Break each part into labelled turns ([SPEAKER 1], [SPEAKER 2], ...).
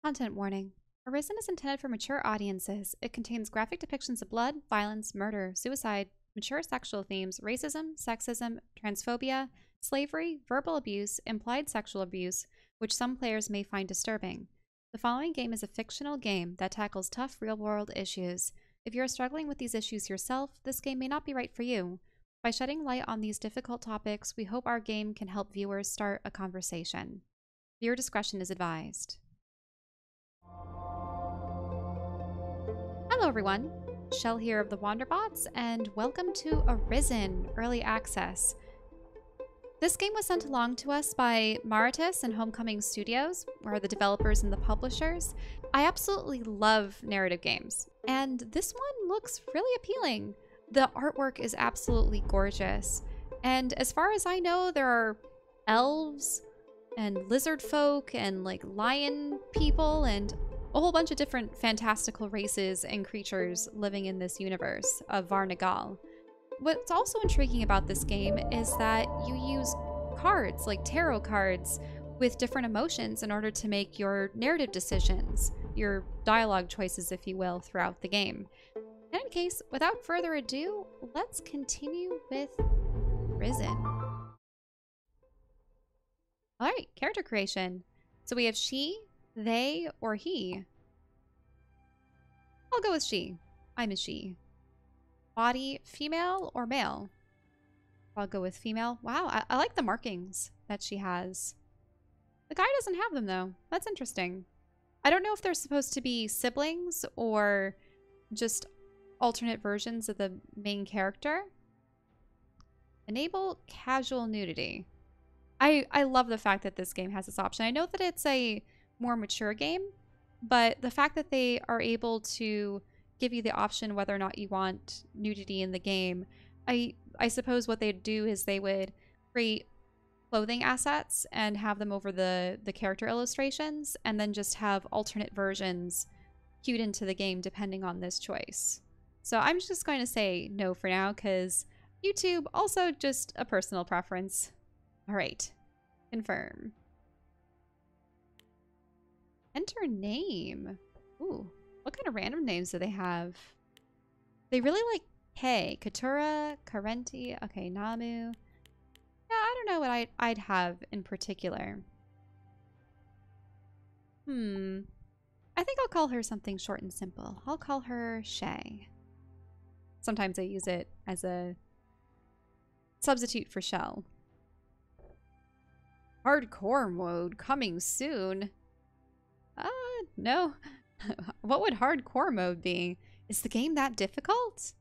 [SPEAKER 1] Content warning. Arisen is intended for mature audiences. It contains graphic depictions of blood, violence, murder, suicide, mature sexual themes, racism, sexism, transphobia, slavery, verbal abuse, implied sexual abuse, which some players may find disturbing. The following game is a fictional game that tackles tough real-world issues. If you are struggling with these issues yourself, this game may not be right for you. By shedding light on these difficult topics, we hope our game can help viewers start a conversation. Viewer discretion is advised. Hello everyone, Chelle here of the Wanderbots, and welcome to Arisen Early Access. This game was sent along to us by Maccialatt and Homecoming Studios, who are the developers and the publishers. I absolutely love narrative games, and this one looks really appealing. The artwork is absolutely gorgeous, and as far as I know, there are elves and lizard folk and like lion people and a whole bunch of different fantastical races and creatures living in this universe of Var'Nagal. What's also intriguing about this game is that you use cards, like tarot cards, with different emotions in order to make your narrative decisions, your dialogue choices, if you will, throughout the game. In any case, without further ado, let's continue with Arisen. Alright, character creation. So we have she, they, or he. I'll go with she. I'm a she. Body, female or male? I'll go with female. Wow, I like the markings that she has. The guy doesn't have them though. That's interesting. I don't know if they're supposed to be siblings or just alternate versions of the main character. Enable casual nudity. I love the fact that this game has this option. I know that it's a more mature game, but the fact that they are able to give you the option whether or not you want nudity in the game, I suppose what they'd do is they would create clothing assets and have them over the character illustrations, and then just have alternate versions queued into the game depending on this choice. So I'm just going to say no for now, because YouTube, also just a personal preference. All right, confirm. Enter name. Ooh, what kind of random names do they have? They really like K. Katura, Karenti, okay, Namu. Yeah, I don't know what I'd have in particular. I think I'll call her something short and simple. I'll call her Shay. Sometimes I use it as a substitute for Chelle. Hardcore mode coming soon. No. What would hardcore mode be? Is the game that difficult?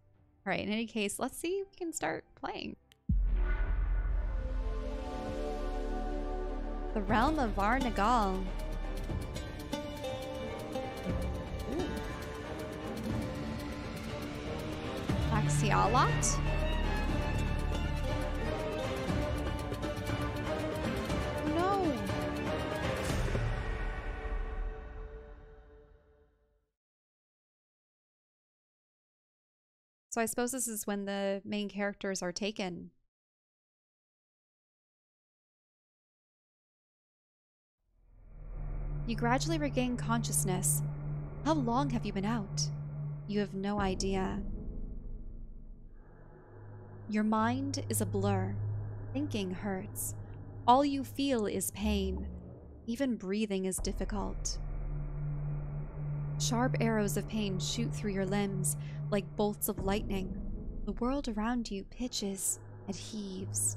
[SPEAKER 1] All right, in any case, let's see if we can start playing. The realm of Var'Nagal. Maccialatt? No. So I suppose this is when the main characters are taken. You gradually regain consciousness. How long have you been out? You have no idea. Your mind is a blur. Thinking hurts. All you feel is pain. Even breathing is difficult. Sharp arrows of pain shoot through your limbs like bolts of lightning. The world around you pitches and heaves.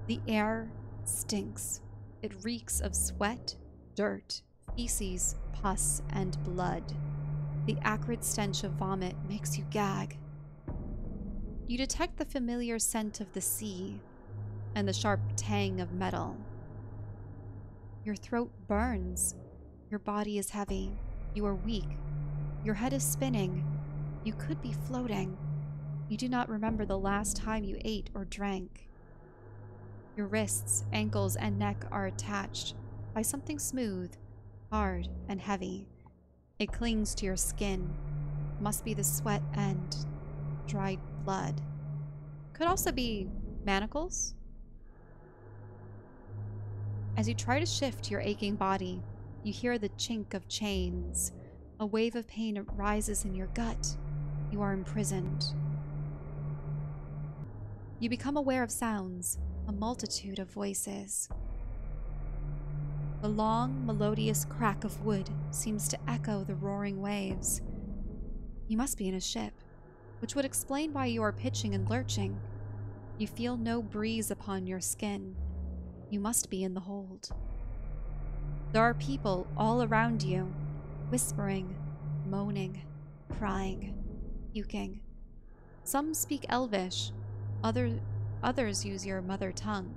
[SPEAKER 1] The air stinks. It reeks of sweat, dirt, feces, pus, and blood. The acrid stench of vomit makes you gag. You detect the familiar scent of the sea and the sharp tang of metal. Your throat burns. Your body is heavy. You are weak. Your head is spinning. You could be floating. You do not remember the last time you ate or drank. Your wrists, ankles, and neck are attached by something smooth, hard, and heavy. It clings to your skin. Must be the sweat and dried blood. Could also be manacles. As you try to shift your aching body, You hear the chink of chains. A wave of pain rises in your gut. You are imprisoned. You become aware of sounds, a multitude of voices. The long, melodious crack of wood seems to echo the roaring waves. You must be in a ship, which would explain why you are pitching and lurching. You feel no breeze upon your skin. You must be in the hold. There are people all around you, whispering, moaning, crying, puking. Some speak Elvish, others use your mother tongue.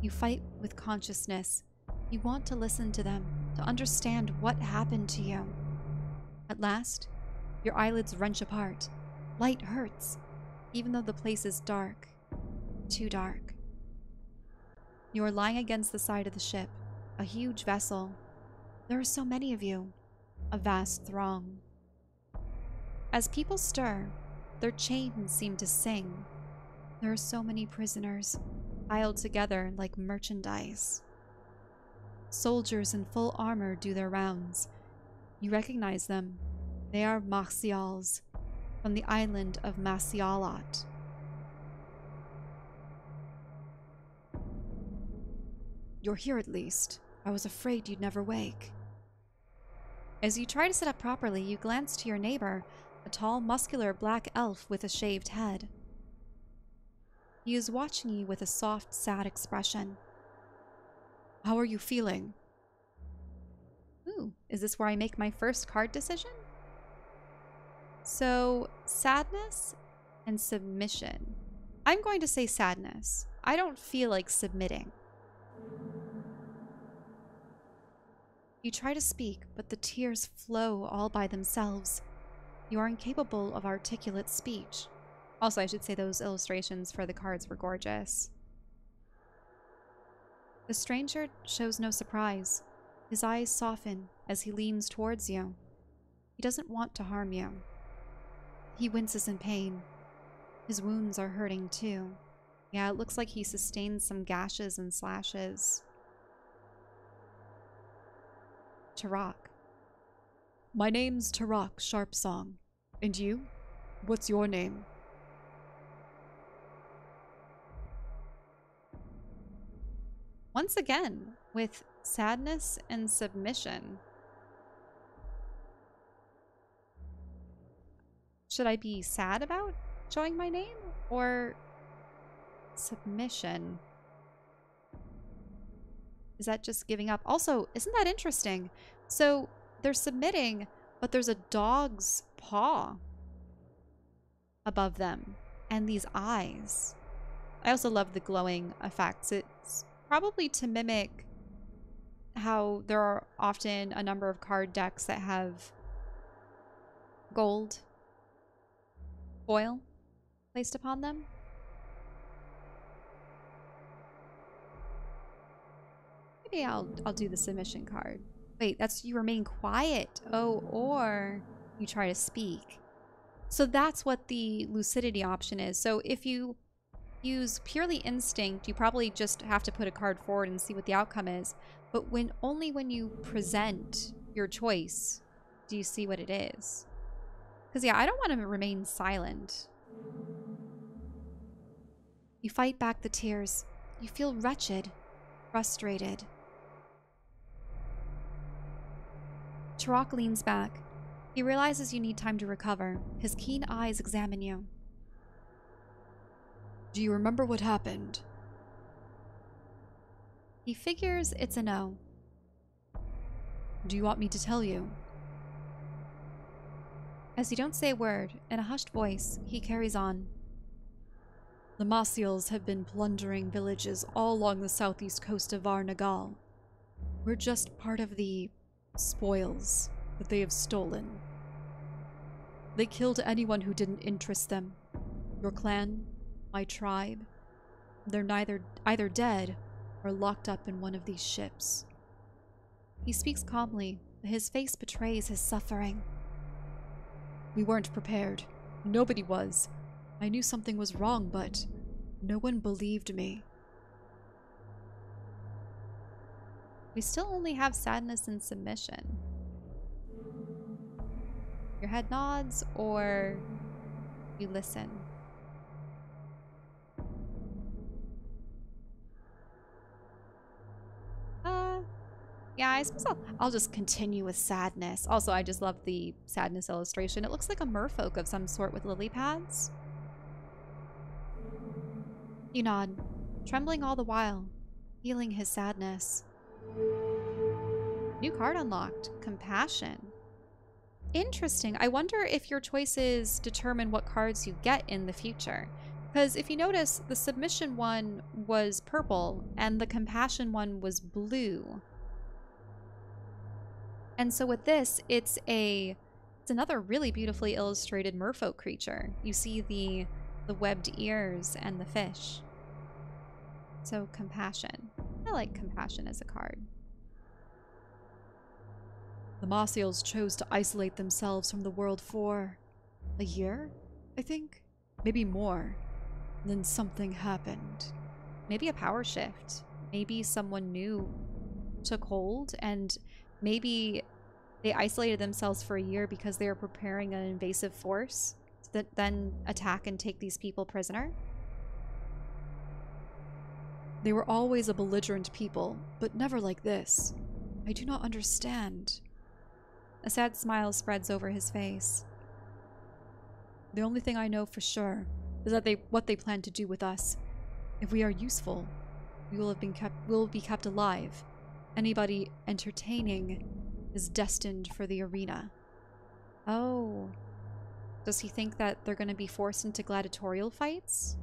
[SPEAKER 1] You fight with consciousness. You want to listen to them, to understand what happened to you. At last, your eyelids wrench apart. Light hurts, even though the place is dark. Too dark. You are lying against the side of the ship, a huge vessel. There are so many of you, a vast throng. As people stir, their chains seem to sing. There are so many prisoners, piled together like merchandise. Soldiers in full armor do their rounds. You recognize them. They are Maccials, from the island of Maccialatt. You're here at least. I was afraid you'd never wake. As you try to sit up properly, you glance to your neighbor, a tall, muscular black elf with a shaved head. He is watching you with a soft, sad expression. How are you feeling? Ooh, is this where I make my first card decision? So, sadness and submission. I'm going to say sadness. I don't feel like submitting. You try to speak, but the tears flow all by themselves. You are incapable of articulate speech. Also, I should say those illustrations for the cards were gorgeous. The stranger shows no surprise. His eyes soften as he leans towards you. He doesn't want to harm you. He winces in pain. His wounds are hurting too. Yeah, it looks like he sustained some gashes and slashes. Tarak. My name's Tarak Sharpsong. And you? What's your name? Once again, with sadness and submission. Should I be sad about showing my name? Or submission? Is that just giving up? Also, isn't that interesting? So they're submitting, but there's a dog's paw above them and these eyes. I also love the glowing effects. It's probably to mimic how there are often a number of card decks that have gold foil placed upon them. Maybe I'll do the submission card. Wait, that's you remain quiet. Oh, or you try to speak. So that's what the lucidity option is. So if you use purely instinct, you probably just have to put a card forward and see what the outcome is. But only when you present your choice do you see what it is. Because yeah, I don't want to remain silent. You fight back the tears. You feel wretched, frustrated. Tarak leans back. He realizes you need time to recover. His keen eyes examine you. Do you remember what happened? He figures it's a no. Do you want me to tell you? As you don't say a word, in a hushed voice, he carries on. The Maccials have been plundering villages all along the southeast coast of Var'Nagal. We're just part of the spoils that they have stolen. They killed anyone who didn't interest them. Your clan, my tribe. They're either dead or locked up in one of these ships. He speaks calmly, but his face betrays his suffering. We weren't prepared. Nobody was. I knew something was wrong, but no one believed me. We still only have sadness and submission. Your head nods, or you listen. Yeah, I suppose I'll just continue with sadness. Also, I just love the sadness illustration. It looks like a merfolk of some sort with lily pads. You nod, trembling all the while, feeling his sadness. New card unlocked. Compassion. Interesting. I wonder if your choices determine what cards you get in the future. Because if you notice, the submission one was purple and the compassion one was blue. And so with this, it's another really beautifully illustrated merfolk creature. You see the webbed ears and the fish. So compassion. I like compassion as a card. The Maccialatt chose to isolate themselves from the world for a year, I think? Maybe more. Then something happened. Maybe a power shift. Maybe someone new took hold, and maybe they isolated themselves for a year because they were preparing an invasive force that then attack and take these people prisoner. They were always a belligerent people, but never like this. I do not understand. A sad smile spreads over his face. The only thing I know for sure is that what they plan to do with us. If we are useful, we will be kept alive. Anybody entertaining is destined for the arena. Oh. Does he think that they're going to be forced into gladiatorial fights?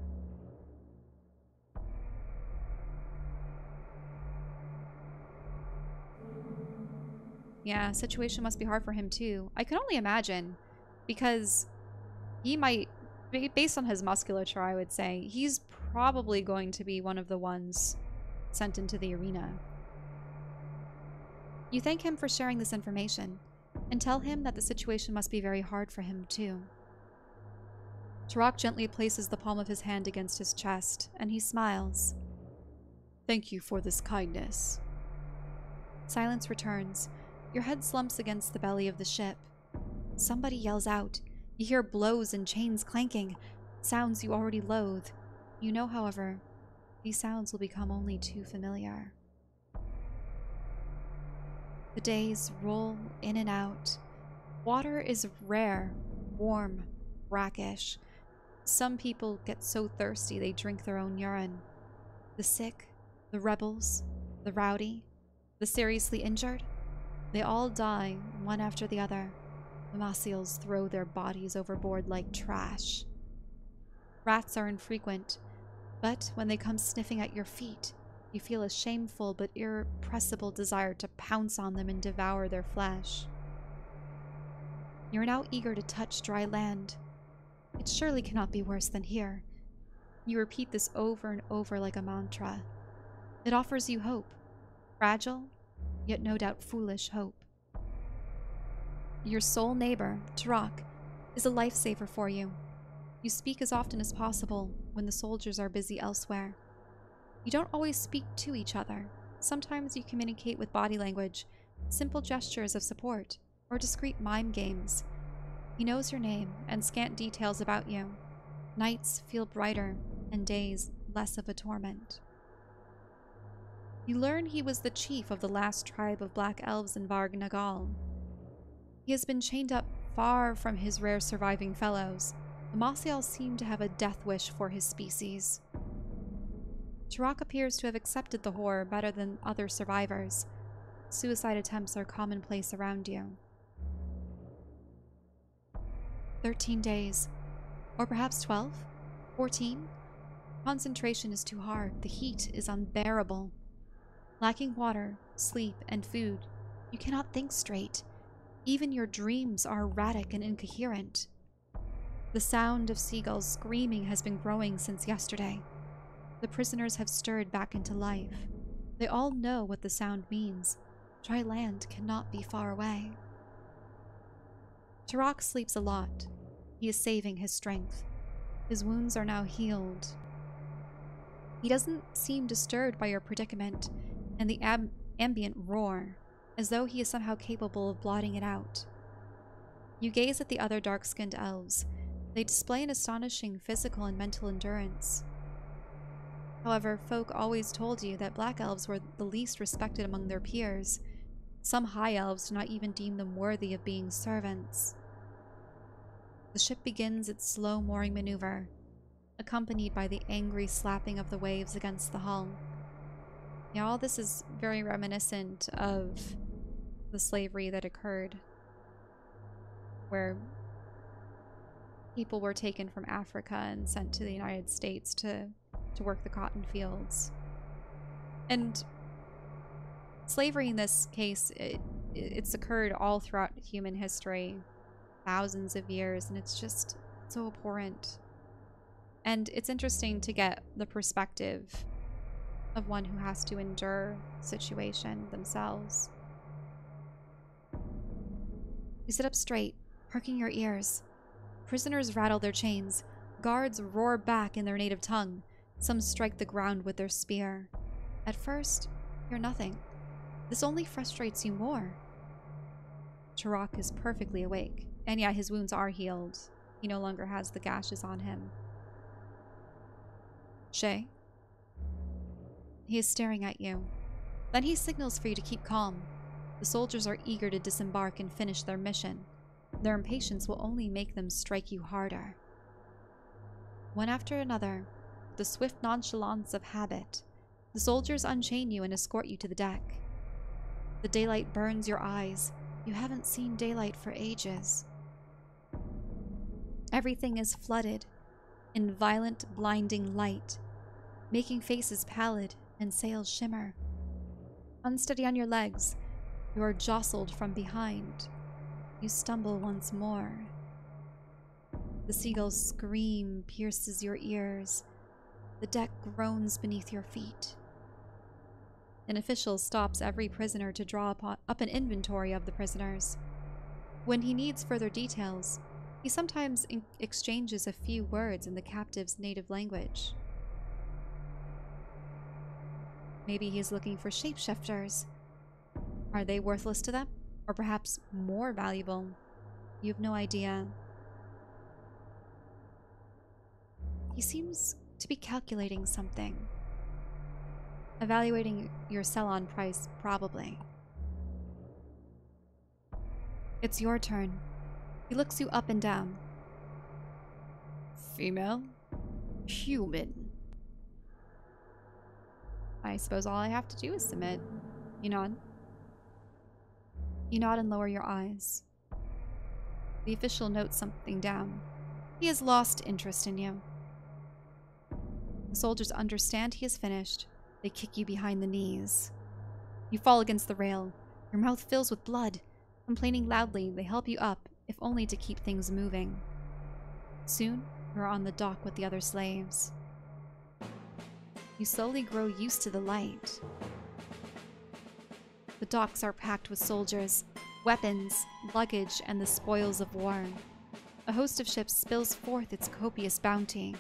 [SPEAKER 1] Yeah, situation must be hard for him too. I can only imagine, because he might, based on his musculature, I would say, he's probably going to be one of the ones sent into the arena. You thank him for sharing this information, and tell him that the situation must be very hard for him too. Turok gently places the palm of his hand against his chest, and he smiles. Thank you for this kindness. Silence returns. Your head slumps against the belly of the ship. Somebody yells out. You hear blows and chains clanking, sounds you already loathe. You know, however, these sounds will become only too familiar. The days roll in and out. Water is rare, warm, brackish. Some people get so thirsty they drink their own urine. The sick, the rebels, the rowdy, the seriously injured, they all die, one after the other. The Maccialatt throw their bodies overboard like trash. Rats are infrequent, but when they come sniffing at your feet, you feel a shameful but irrepressible desire to pounce on them and devour their flesh. You are now eager to touch dry land. It surely cannot be worse than here. You repeat this over and over like a mantra. It offers you hope. Fragile, yet no doubt foolish hope. Your sole neighbor, Turok, is a lifesaver for you. You speak as often as possible when the soldiers are busy elsewhere. You don't always speak to each other. Sometimes you communicate with body language, simple gestures of support, or discreet mime games. He knows your name and scant details about you. Nights feel brighter and days less of a torment. You learn he was the chief of the last tribe of black elves in Var'Nagal. He has been chained up far from his rare surviving fellows. The Maccialatt seem to have a death wish for his species. Turok appears to have accepted the horror better than other survivors. Suicide attempts are commonplace around you. 13 days. Or perhaps 12? 14? Concentration is too hard. The heat is unbearable. Lacking water, sleep, and food, you cannot think straight. Even your dreams are erratic and incoherent. The sound of seagulls screaming has been growing since yesterday. The prisoners have stirred back into life. They all know what the sound means. Dry land cannot be far away. Turok sleeps a lot. He is saving his strength. His wounds are now healed. He doesn't seem disturbed by your predicament, and the ambient roar, as though he is somehow capable of blotting it out. You gaze at the other dark-skinned elves. They display an astonishing physical and mental endurance. However, folk always told you that black elves were the least respected among their peers. Some high elves do not even deem them worthy of being servants. The ship begins its slow mooring maneuver, accompanied by the angry slapping of the waves against the hull. Now, all this is very reminiscent of the slavery that occurred, where people were taken from Africa and sent to the United States to work the cotton fields. And slavery in this case, it's occurred all throughout human history, thousands of years, and it's just so abhorrent. And it's interesting to get the perspective of one who has to endure the situation themselves. You sit up straight, perking your ears. Prisoners rattle their chains. Guards roar back in their native tongue. Some strike the ground with their spear. At first, you're nothing. This only frustrates you more. Turok is perfectly awake. And yeah, his wounds are healed. He no longer has the gashes on him. Shay? He is staring at you. Then he signals for you to keep calm. The soldiers are eager to disembark and finish their mission. Their impatience will only make them strike you harder. One after another, the swift nonchalance of habit, the soldiers unchain you and escort you to the deck. The daylight burns your eyes. You haven't seen daylight for ages. Everything is flooded in violent, blinding light, making faces pallid and sails shimmer. Unsteady on your legs, you are jostled from behind. You stumble once more. The seagull's scream pierces your ears. The deck groans beneath your feet. An official stops every prisoner to draw up an inventory of the prisoners. When he needs further details, he sometimes exchanges a few words in the captive's native language. Maybe he's looking for shapeshifters. Are they worthless to them? Or perhaps more valuable? You have no idea. He seems to be calculating something. Evaluating your sell-on price, probably. It's your turn. He looks you up and down. Female? Human. I suppose all I have to do is submit. You nod. You nod and lower your eyes. The official notes something down. He has lost interest in you. The soldiers understand he is finished. They kick you behind the knees. You fall against the rail. Your mouth fills with blood. Complaining loudly, they help you up, if only to keep things moving. Soon, you're on the dock with the other slaves. You slowly grow used to the light. The docks are packed with soldiers, weapons, luggage, and the spoils of war. A host of ships spills forth its copious bounty.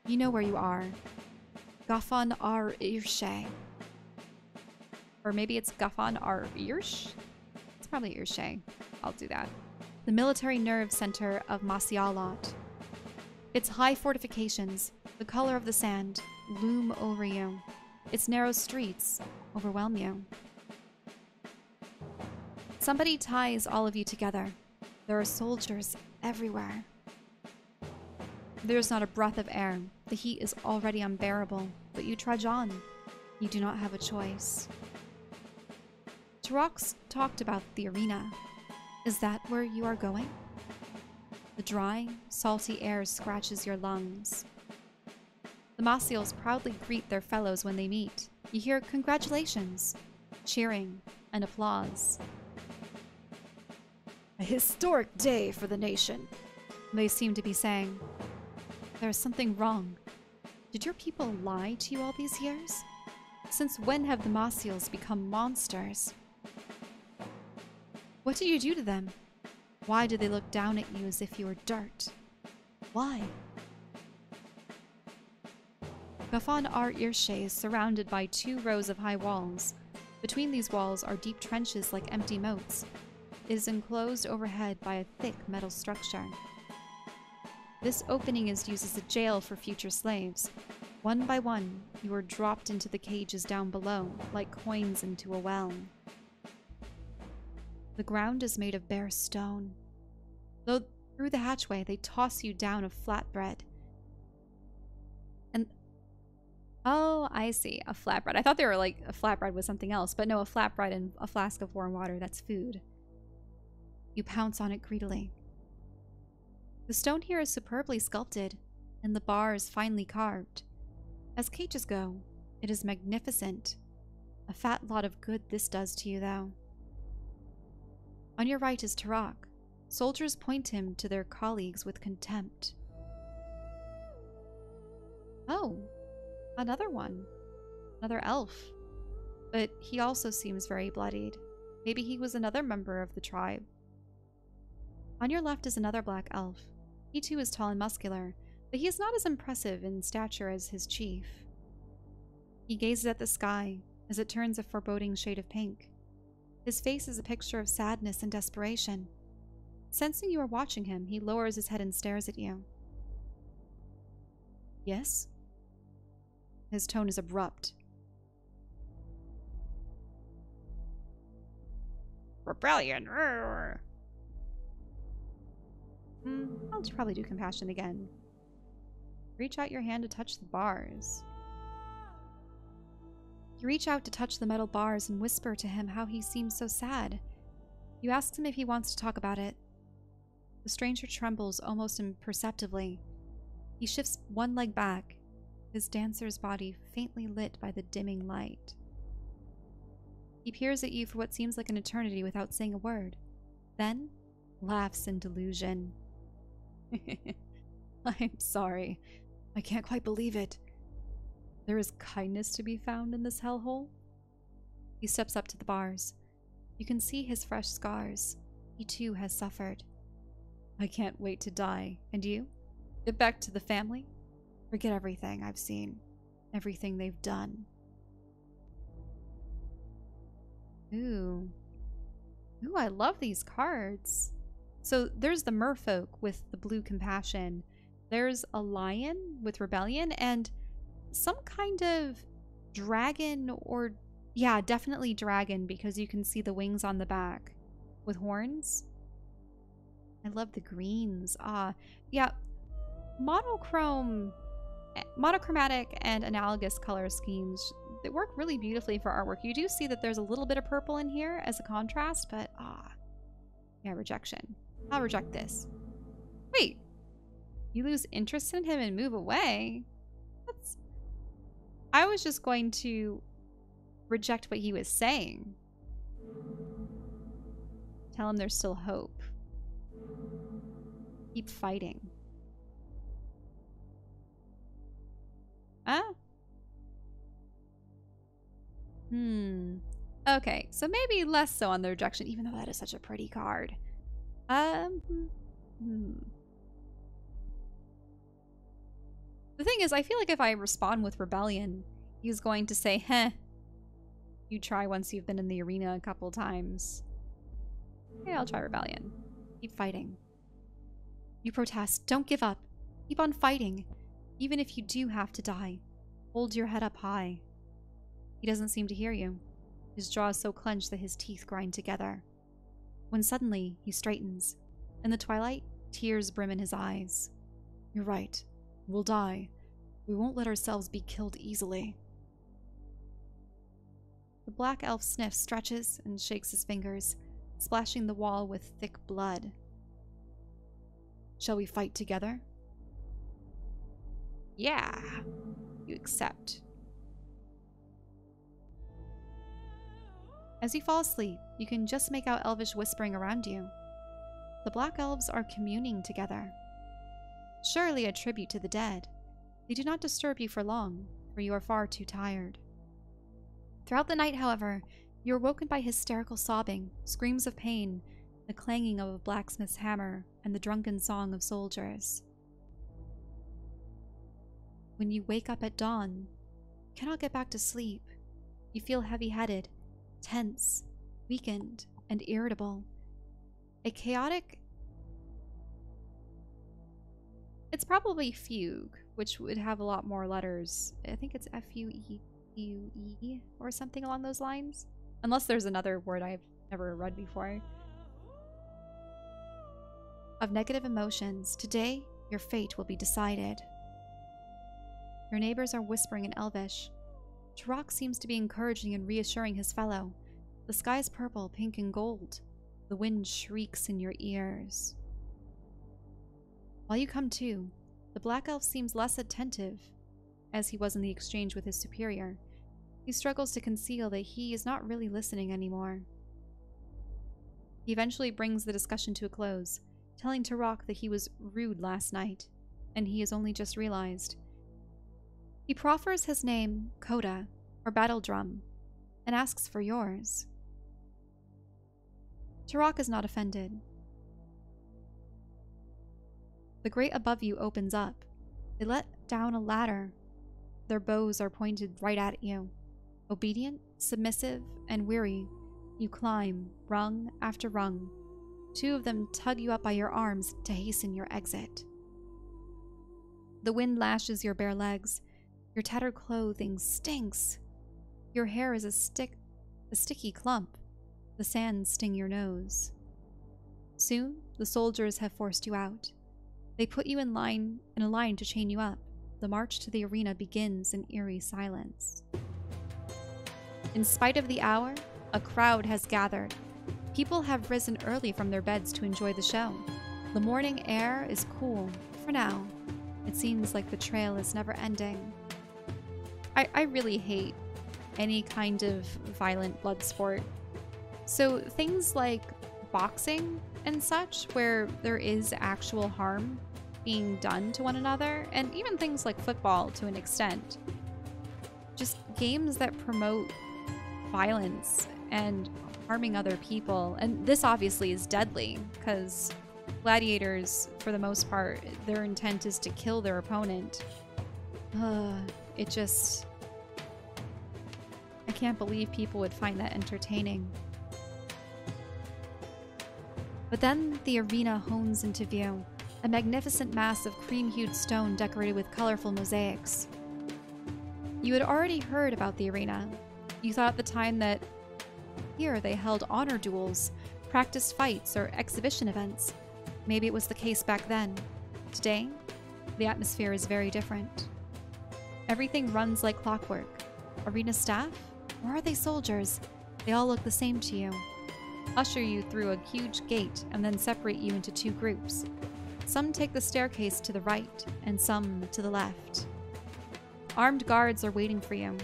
[SPEAKER 1] You know where you are. Gafan ar Irshe. Or maybe it's Gafan ar Irsh? It's probably Irshe. I'll do that. The military nerve center of Maccialatt. Its high fortifications, the color of the sand, loom over you. Its narrow streets overwhelm you. Somebody ties all of you together. There are soldiers everywhere. There's not a breath of air. The heat is already unbearable, but you trudge on. You do not have a choice. Turok's talked about the arena. Is that where you are going? The dry, salty air scratches your lungs. The Macials proudly greet their fellows when they meet. You hear congratulations, cheering, and applause. A historic day for the nation, they seem to be saying. There's something wrong. Did your people lie to you all these years? Since when have the Macials become monsters? What did you do to them? Why do they look down at you as if you were dirt? Why? Gafan ar Irshe is surrounded by 2 rows of high walls. Between these walls are deep trenches like empty moats. It is enclosed overhead by a thick metal structure. This opening is used as a jail for future slaves. One by one, you are dropped into the cages down below, like coins into a well. The ground is made of bare stone. Though through the hatchway, they toss you down a flatbread. And oh, I see, a flatbread. I thought they were like a flatbread was something else, but no, a flatbread and a flask of warm water, that's food. You pounce on it greedily. The stone here is superbly sculpted, and the bar is finely carved. As cages go, it is magnificent. A fat lot of good this does to you, though. On your right is Turok. Soldiers point him to their colleagues with contempt. Oh, another one. Another elf. But he also seems very bloodied. Maybe he was another member of the tribe. On your left is another black elf. He too is tall and muscular, but he is not as impressive in stature as his chief. He gazes at the sky as it turns a foreboding shade of pink. His face is a picture of sadness and desperation. Sensing you are watching him, he lowers his head and stares at you. Yes? His tone is abrupt. Rebellion! I'll probably do compassion again. Reach out your hand to touch the bars. You reach out to touch the metal bars and whisper to him how he seems so sad. You ask him if he wants to talk about it. The stranger trembles almost imperceptibly. He shifts one leg back, his dancer's body faintly lit by the dimming light. He peers at you for what seems like an eternity without saying a word, then laughs in delusion. I'm sorry. I can't quite believe it. There is kindness to be found in this hellhole? He steps up to the bars. You can see his fresh scars. He too has suffered. I can't wait to die. And you? Get back to the family? Forget everything I've seen. Everything they've done. Ooh. Ooh, I love these cards. So there's the merfolk with the blue compassion. There's a lion with rebellion and some kind of dragon or... yeah, definitely dragon because you can see the wings on the back with horns. I love the greens. Yeah. Monochromatic and analogous color schemes, they work really beautifully for artwork. You do see that there's a little bit of purple in here as a contrast, but yeah, rejection. I'll reject this. Wait, you lose interest in him and move away? I was just going to reject what he was saying. Tell him there's still hope. Keep fighting. Okay, so maybe less so on the rejection, even though that is such a pretty card. The thing is, I feel like if I respond with rebellion, he's going to say, heh, you try once you've been in the arena a couple times. Okay, I'll try rebellion. Keep fighting. You protest. Don't give up. Keep on fighting. Even if you do have to die, hold your head up high. He doesn't seem to hear you. His jaw is so clenched that his teeth grind together. When suddenly he straightens. In the twilight, tears brim in his eyes. You're right. We'll die. We won't let ourselves be killed easily. The black elf sniffs, stretches, and shakes his fingers, splashing the wall with thick blood. Shall we fight together? Yeah. You accept. As you fall asleep, you can just make out elvish whispering around you. The black elves are communing together. Surely a tribute to the dead. They do not disturb you for long, for you are far too tired. Throughout the night, however, you are woken by hysterical sobbing, screams of pain, the clanging of a blacksmith's hammer, and the drunken song of soldiers. When you wake up at dawn, you cannot get back to sleep. You feel heavy-headed, tense, weakened, and irritable. A chaotic... It's probably fugue, which would have a lot more letters. I think it's F-U-E-U-E or something along those lines. Unless there's another word I've never read before. Of negative emotions, today your fate will be decided. Your neighbors are whispering in Elvish. Turok seems to be encouraging and reassuring his fellow. The sky is purple, pink, and gold. The wind shrieks in your ears. While you come to, the Black Elf seems less attentive, as he was in the exchange with his superior. He struggles to conceal that he is not really listening anymore. He eventually brings the discussion to a close, telling Turok that he was rude last night, and he has only just realized. He proffers his name, Coda, or Battle Drum, and asks for yours. Turok is not offended. The grate above you opens up. They let down a ladder. Their bows are pointed right at you. Obedient, submissive, and weary, you climb rung after rung. Two of them tug you up by your arms to hasten your exit. The wind lashes your bare legs. Your tattered clothing stinks. Your hair is a sticky clump. The sands sting your nose. Soon, the soldiers have forced you out. They put you in a line to chain you up. The march to the arena begins in eerie silence. In spite of the hour, a crowd has gathered. People have risen early from their beds to enjoy the show. The morning air is cool, for now. It seems like the trail is never ending. I really hate any kind of violent blood sport. So things like boxing and such, where there is actual harm being done to one another, and even things like football to an extent. Just games that promote violence and harming other people. And this obviously is deadly, because gladiators, for the most part, their intent is to kill their opponent. It just... I can't believe people would find that entertaining. But then the arena hones into view, a magnificent mass of cream-hued stone decorated with colorful mosaics. You had already heard about the arena. You thought at the time that here they held honor duels, practice fights, or exhibition events. Maybe it was the case back then. Today, the atmosphere is very different. Everything runs like clockwork. Arena staff? Or are they soldiers? They all look the same to you. Usher you through a huge gate and then separate you into two groups. Some take the staircase to the right and some to the left. Armed guards are waiting for you.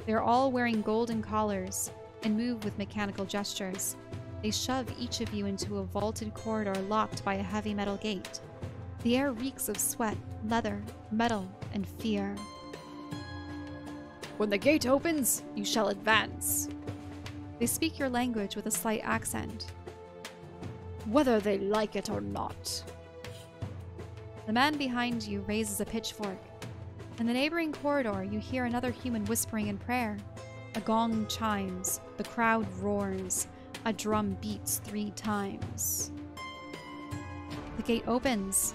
[SPEAKER 1] They are all wearing golden collars and move with mechanical gestures. They shove each of you into a vaulted corridor locked by a heavy metal gate. The air reeks of sweat, leather, metal, and fear. When the gate opens, you shall advance. They speak your language with a slight accent. Whether they like it or not. The man behind you raises a pitchfork. In the neighboring corridor, you hear another human whispering in prayer. A gong chimes. The crowd roars. A drum beats 3 times. The gate opens.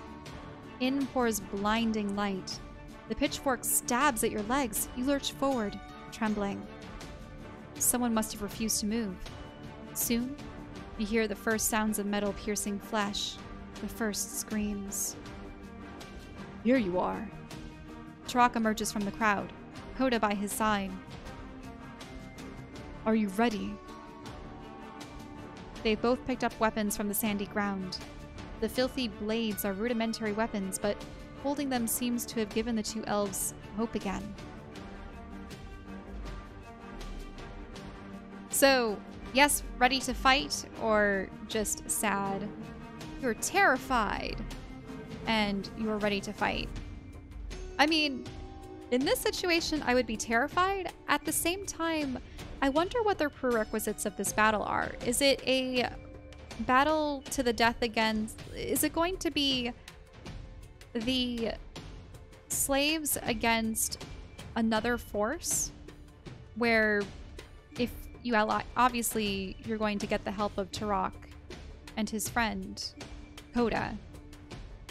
[SPEAKER 1] In pours blinding light. The pitchfork stabs at your legs. You lurch forward, trembling. Someone must have refused to move. Soon, you hear the first sounds of metal piercing flesh. The first screams. Here you are. Turok emerges from the crowd, Coda by his side. Are you ready? They've both picked up weapons from the sandy ground. The filthy blades are rudimentary weapons, but holding them seems to have given the two elves hope again. So, yes, ready to fight, or just sad? You're terrified, and you're ready to fight. I mean, in this situation, I would be terrified. At the same time, I wonder what the prerequisites of this battle are. Is it a battle to the death against... Is it going to be the slaves against another force? Where if obviously you're going to get the help of Turok and his friend, Coda.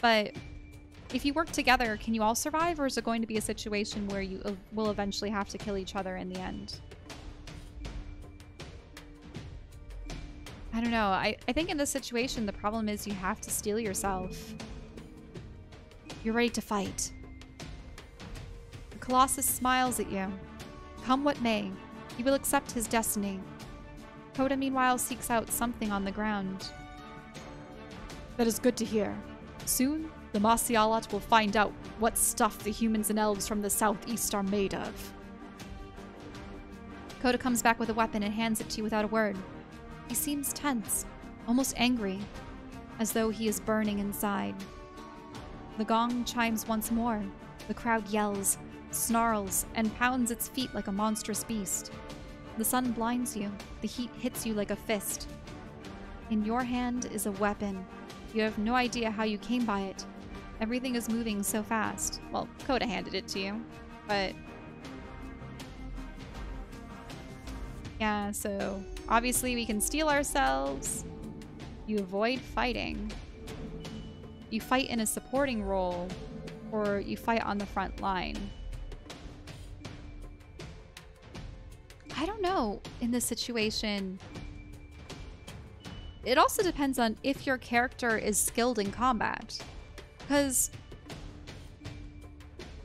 [SPEAKER 1] But if you work together, can you all survive, or is it going to be a situation where you will eventually have to kill each other in the end? I don't know. I think in this situation, the problem is you have to steel yourself. You're ready to fight. The Colossus smiles at you. Come what may, you will accept his destiny. Coda, meanwhile, seeks out something on the ground. That is good to hear. Soon, the Maccialatt will find out what stuff the humans and elves from the southeast are made of. Coda comes back with a weapon and hands it to you without a word. He seems tense, almost angry, as though he is burning inside. The gong chimes once more. The crowd yells, snarls, and pounds its feet like a monstrous beast. The sun blinds you. The heat hits you like a fist. In your hand is a weapon. You have no idea how you came by it. Everything is moving so fast. Well, Coda handed it to you, but... yeah, so obviously we can steel ourselves. You avoid fighting. You fight in a supporting role, or you fight on the front line. I don't know in this situation. It also depends on if your character is skilled in combat. Because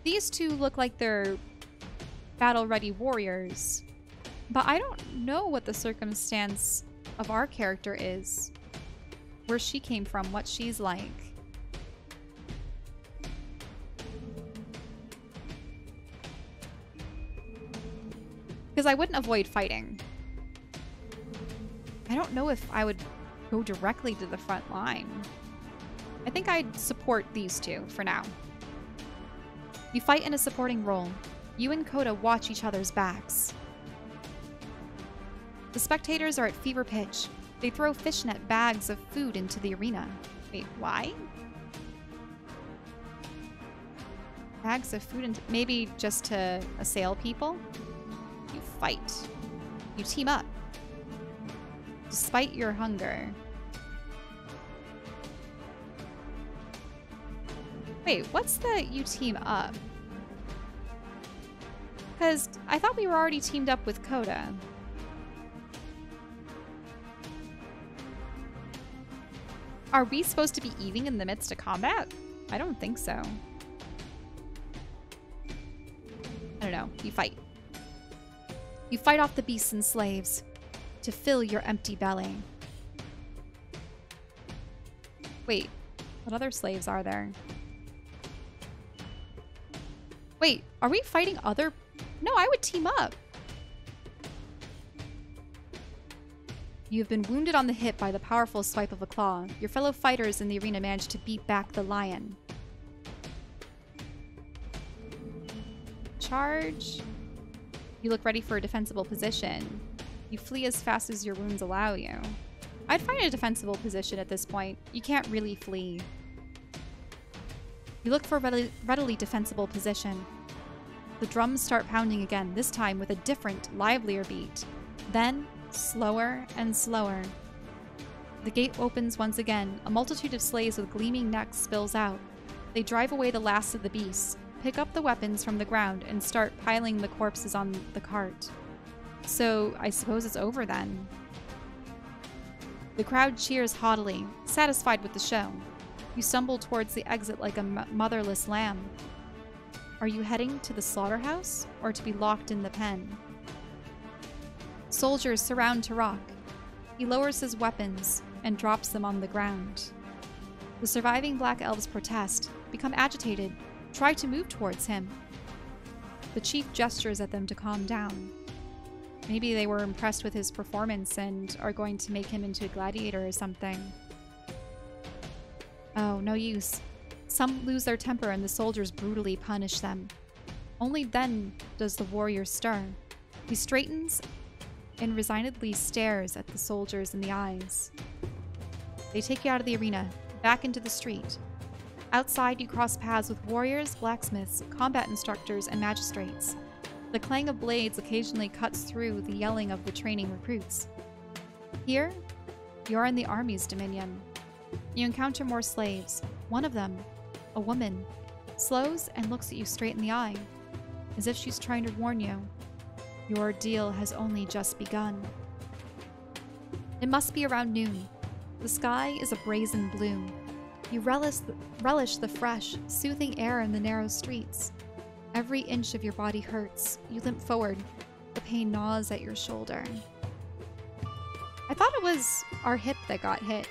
[SPEAKER 1] these two look like they're battle-ready warriors. But I don't know what the circumstance of our character is. Where she came from, what she's like. Because I wouldn't avoid fighting. I don't know if I would go directly to the front line. I think I'd support these two for now. You fight in a supporting role. You and Coda watch each other's backs. The spectators are at fever pitch. They throw fishnet bags of food into the arena. Wait, why? Bags of food into... maybe just to assail people? You fight. You team up. Despite your hunger. Wait, what's the you team up? Because I thought we were already teamed up with Coda. Are we supposed to be eating in the midst of combat? I don't think so. I don't know. You fight. You fight off the beasts and slaves to fill your empty belly. Wait, what other slaves are there? Wait, are we fighting other... no, I would team up. You have been wounded on the hip by the powerful swipe of a claw. Your fellow fighters in the arena managed to beat back the lion. Charge. You look ready for a defensible position. You flee as fast as your wounds allow you. I'd find a defensible position at this point. You can't really flee. You look for a readily defensible position. The drums start pounding again, this time with a different, livelier beat. Then, slower and slower. The gate opens once again. A multitude of slaves with gleaming necks spills out. They drive away the last of the beasts, pick up the weapons from the ground, and start piling the corpses on the cart. So, I suppose it's over then. The crowd cheers haughtily, satisfied with the show. You stumble towards the exit like a motherless lamb. Are you heading to the slaughterhouse, or to be locked in the pen? Soldiers surround Turok. He lowers his weapons and drops them on the ground. The surviving black elves protest, become agitated, try to move towards him. The chief gestures at them to calm down. Maybe they were impressed with his performance and are going to make him into a gladiator or something. Oh, no use. Some lose their temper and the soldiers brutally punish them. Only then does the warrior stir. He straightens and resignedly stares at the soldiers in the eyes. They take you out of the arena, back into the street. Outside, you cross paths with warriors, blacksmiths, combat instructors, and magistrates. The clang of blades occasionally cuts through the yelling of the training recruits. Here, you're in the army's dominion. You encounter more slaves. One of them, a woman, slows and looks at you straight in the eye, as if she's trying to warn you. Your ordeal has only just begun. It must be around noon. The sky is a brazen blue. You relish the fresh, soothing air in the narrow streets. Every inch of your body hurts. You limp forward. The pain gnaws at your shoulder. I thought it was our hip that got hit.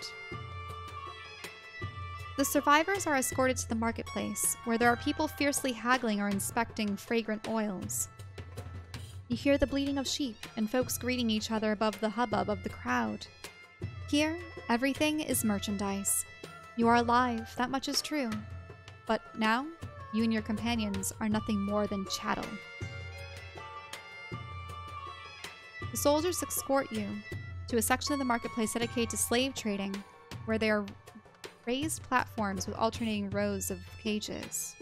[SPEAKER 1] The survivors are escorted to the marketplace, where there are people fiercely haggling or inspecting fragrant oils. You hear the bleating of sheep and folks greeting each other above the hubbub of the crowd. Here, everything is merchandise. You are alive, that much is true. But now, you and your companions are nothing more than chattel. The soldiers escort you to a section of the marketplace dedicated to slave trading, where there are raised platforms with alternating rows of cages.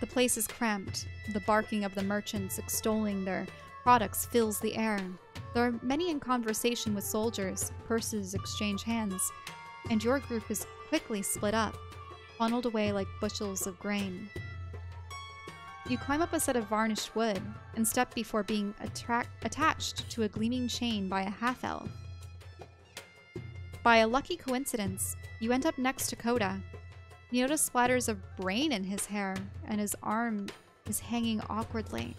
[SPEAKER 1] The place is cramped. The barking of the merchants extolling their products fills the air. There are many in conversation with soldiers, purses exchange hands, and your group is quickly split up, funneled away like bushels of grain. You climb up a set of varnished wood and step before being attached to a gleaming chain by a half-elf. By a lucky coincidence, you end up next to Coda. You notice splatters of brain in his hair, and his arm is hanging awkwardly.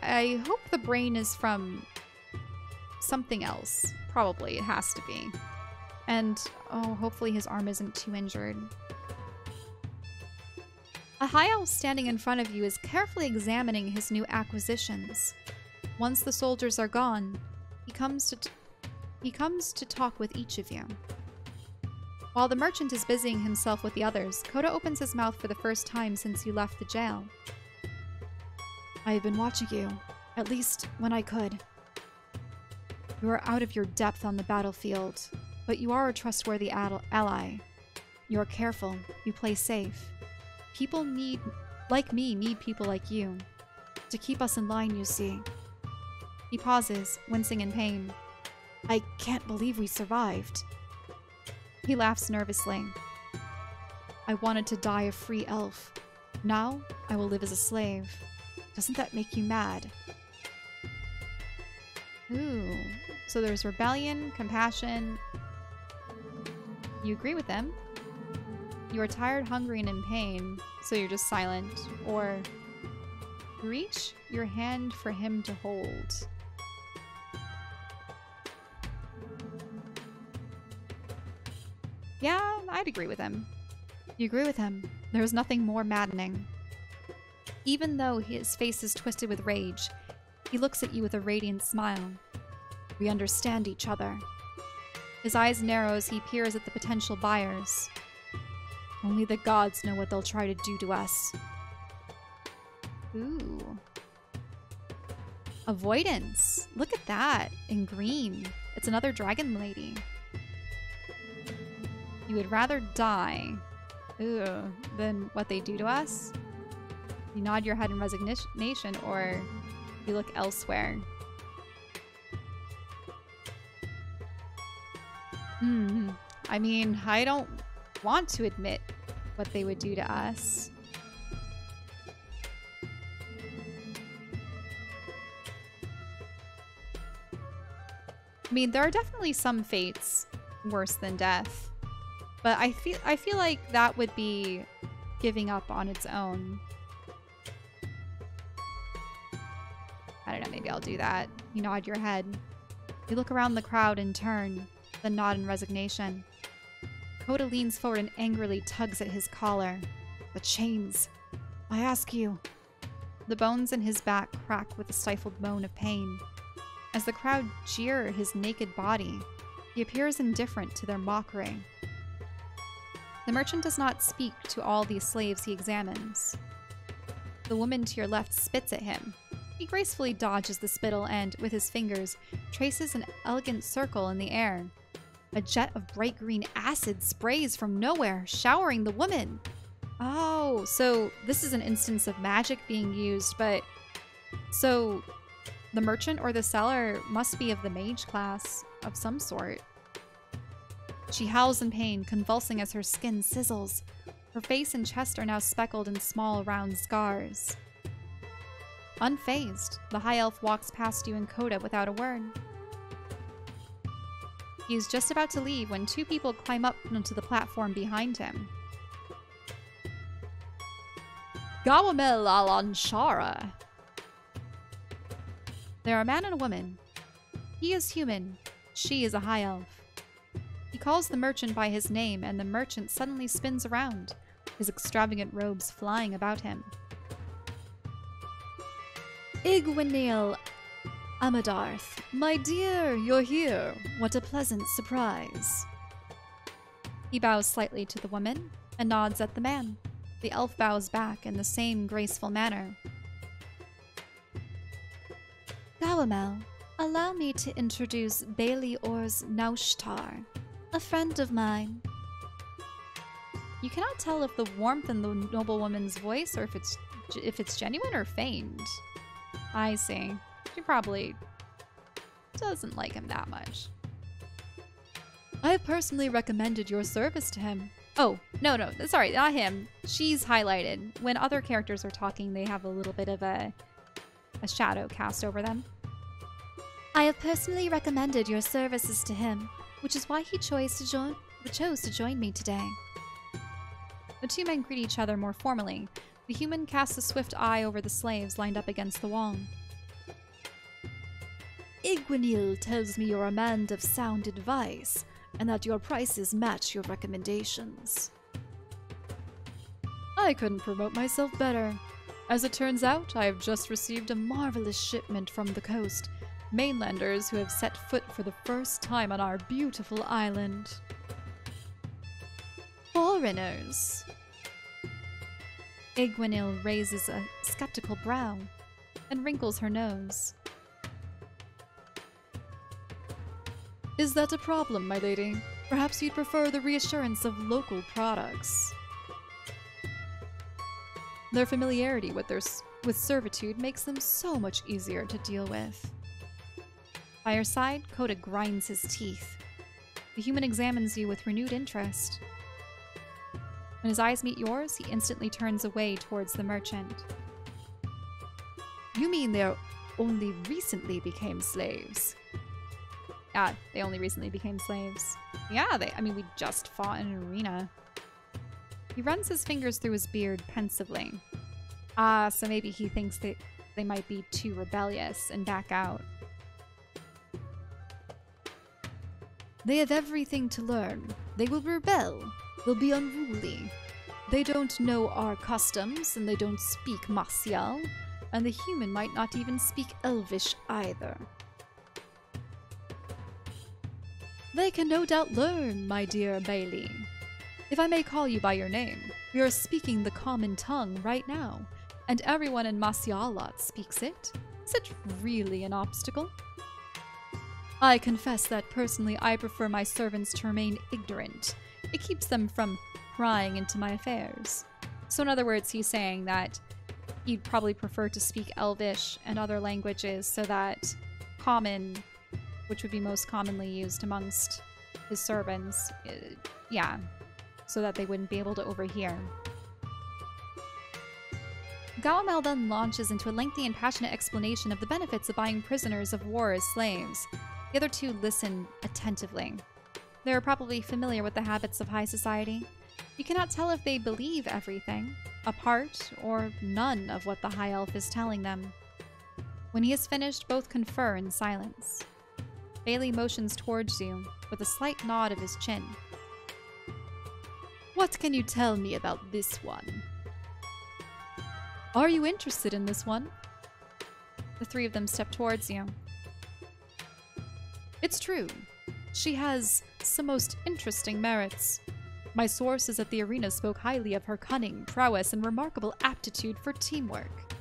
[SPEAKER 1] I hope the brain is from something else. Probably, it has to be. And, oh, hopefully his arm isn't too injured. A high elf standing in front of you is carefully examining his new acquisitions. Once the soldiers are gone, he comes to talk with each of you. While the merchant is busying himself with the others, Coda opens his mouth for the first time since you left the jail. I have been watching you, at least when I could. You are out of your depth on the battlefield, but you are a trustworthy ally. You are careful, you play safe. People like me need people like you. To keep us in line, you see. He pauses, wincing in pain. I can't believe we survived. He laughs nervously. I wanted to die a free elf. Now, I will live as a slave. Doesn't that make you mad? Ooh. So there's rebellion, compassion. You agree with them. You are tired, hungry, and in pain, so you're just silent. Or reach your hand for him to hold. Yeah, I'd agree with him. You agree with him. There's nothing more maddening. Even though his face is twisted with rage, he looks at you with a radiant smile. We understand each other. His eyes narrow as he peers at the potential buyers. Only the gods know what they'll try to do to us. Ooh. Avoidance. Look at that. In green. It's another dragon lady. You would rather die than what they do to us? You nod your head in resignation, or you look elsewhere. I mean, I don't want to admit what they would do to us. I mean, there are definitely some fates worse than death, but I feel like that would be giving up on its own. I don't know, maybe I'll do that. You nod your head. You look around the crowd and turn, then nod in resignation. Coda leans forward and angrily tugs at his collar. The chains. I ask you. The bones in his back crack with a stifled moan of pain. As the crowd jeer his naked body, he appears indifferent to their mockery. The merchant does not speak to all the slaves he examines. The woman to your left spits at him. He gracefully dodges the spittle and, with his fingers, traces an elegant circle in the air. A jet of bright green acid sprays from nowhere, showering the woman. Oh, so this is an instance of magic being used, but so the merchant or the seller must be of the mage class of some sort. She howls in pain, convulsing as her skin sizzles. Her face and chest are now speckled in small, round scars. Unfazed, the high elf walks past you and Coda without a word. He is just about to leave when two people climb up onto the platform behind him. Gawamel al-Anshara. They are a man and a woman. He is human. She is a high elf. He calls the merchant by his name, and the merchant suddenly spins around, his extravagant robes flying about him. Igwinil Amadarth, my dear, you're here. What a pleasant surprise. He bows slightly to the woman and nods at the man. The elf bows back in the same graceful manner. Gawamel, allow me to introduce Bailey Or's Naushtar, a friend of mine. You cannot tell if the warmth in the noblewoman's voice or if it's genuine or feigned. I see. She probably doesn't like him that much. I have personally recommended your service to him. Oh, no, sorry, not him. She's highlighted. When other characters are talking, they have a little bit of a shadow cast over them. I have personally recommended your services to him, which is why he chose to join me today. The two men greet each other more formally. The human casts a swift eye over the slaves lined up against the wall. Igwinil tells me you're a man of sound advice, and that your prices match your recommendations. I couldn't promote myself better. As it turns out, I have just received a marvelous shipment from the coast, mainlanders who have set foot for the first time on our beautiful island. Foreigners. Igwinil raises a skeptical brow and wrinkles her nose. Is that a problem, my lady? Perhaps you'd prefer the reassurance of local products. Their familiarity with servitude makes them so much easier to deal with. By her side, Coda grinds his teeth. The human examines you with renewed interest. When his eyes meet yours, he instantly turns away towards the merchant. You mean they only recently became slaves? Yeah, they only recently became slaves. Yeah, we just fought in an arena. He runs his fingers through his beard pensively. So maybe he thinks that they might be too rebellious and back out. They have everything to learn. They will rebel. They'll be unruly. They don't know our customs, and they don't speak Maccialatt, and the human might not even speak Elvish either. They can no doubt learn, my dear Bailey. If I may call you by your name, we are speaking the common tongue right now, and everyone in Maccialatt speaks it. Is it really an obstacle? I confess that personally I prefer my servants to remain ignorant. It keeps them from prying into my affairs. So in other words, he's saying that he'd probably prefer to speak Elvish and other languages so that common, which would be most commonly used amongst his servants, so that they wouldn't be able to overhear. Gawamel then launches into a lengthy and passionate explanation of the benefits of buying prisoners of war as slaves. The other two listen attentively. They are probably familiar with the habits of high society. You cannot tell if they believe everything, a part or none of what the high elf is telling them. When he is finished, both confer in silence. Bailey motions towards you with a slight nod of his chin. What can you tell me about this one? Are you interested in this one? The three of them step towards you. It's true. She has some most interesting merits. My sources at the arena spoke highly of her cunning, prowess, and remarkable aptitude for teamwork.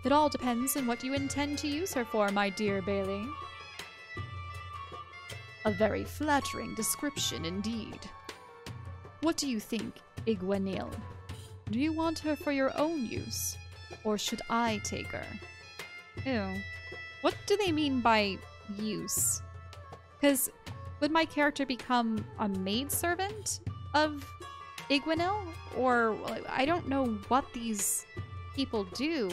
[SPEAKER 1] It all depends on what you intend to use her for, my dear Bailey. A very flattering description indeed. What do you think, Igwinil? Do you want her for your own use? Or should I take her? Ew. What do they mean by use? Because would my character become a maidservant of Iguanil? Or I don't know what these people do.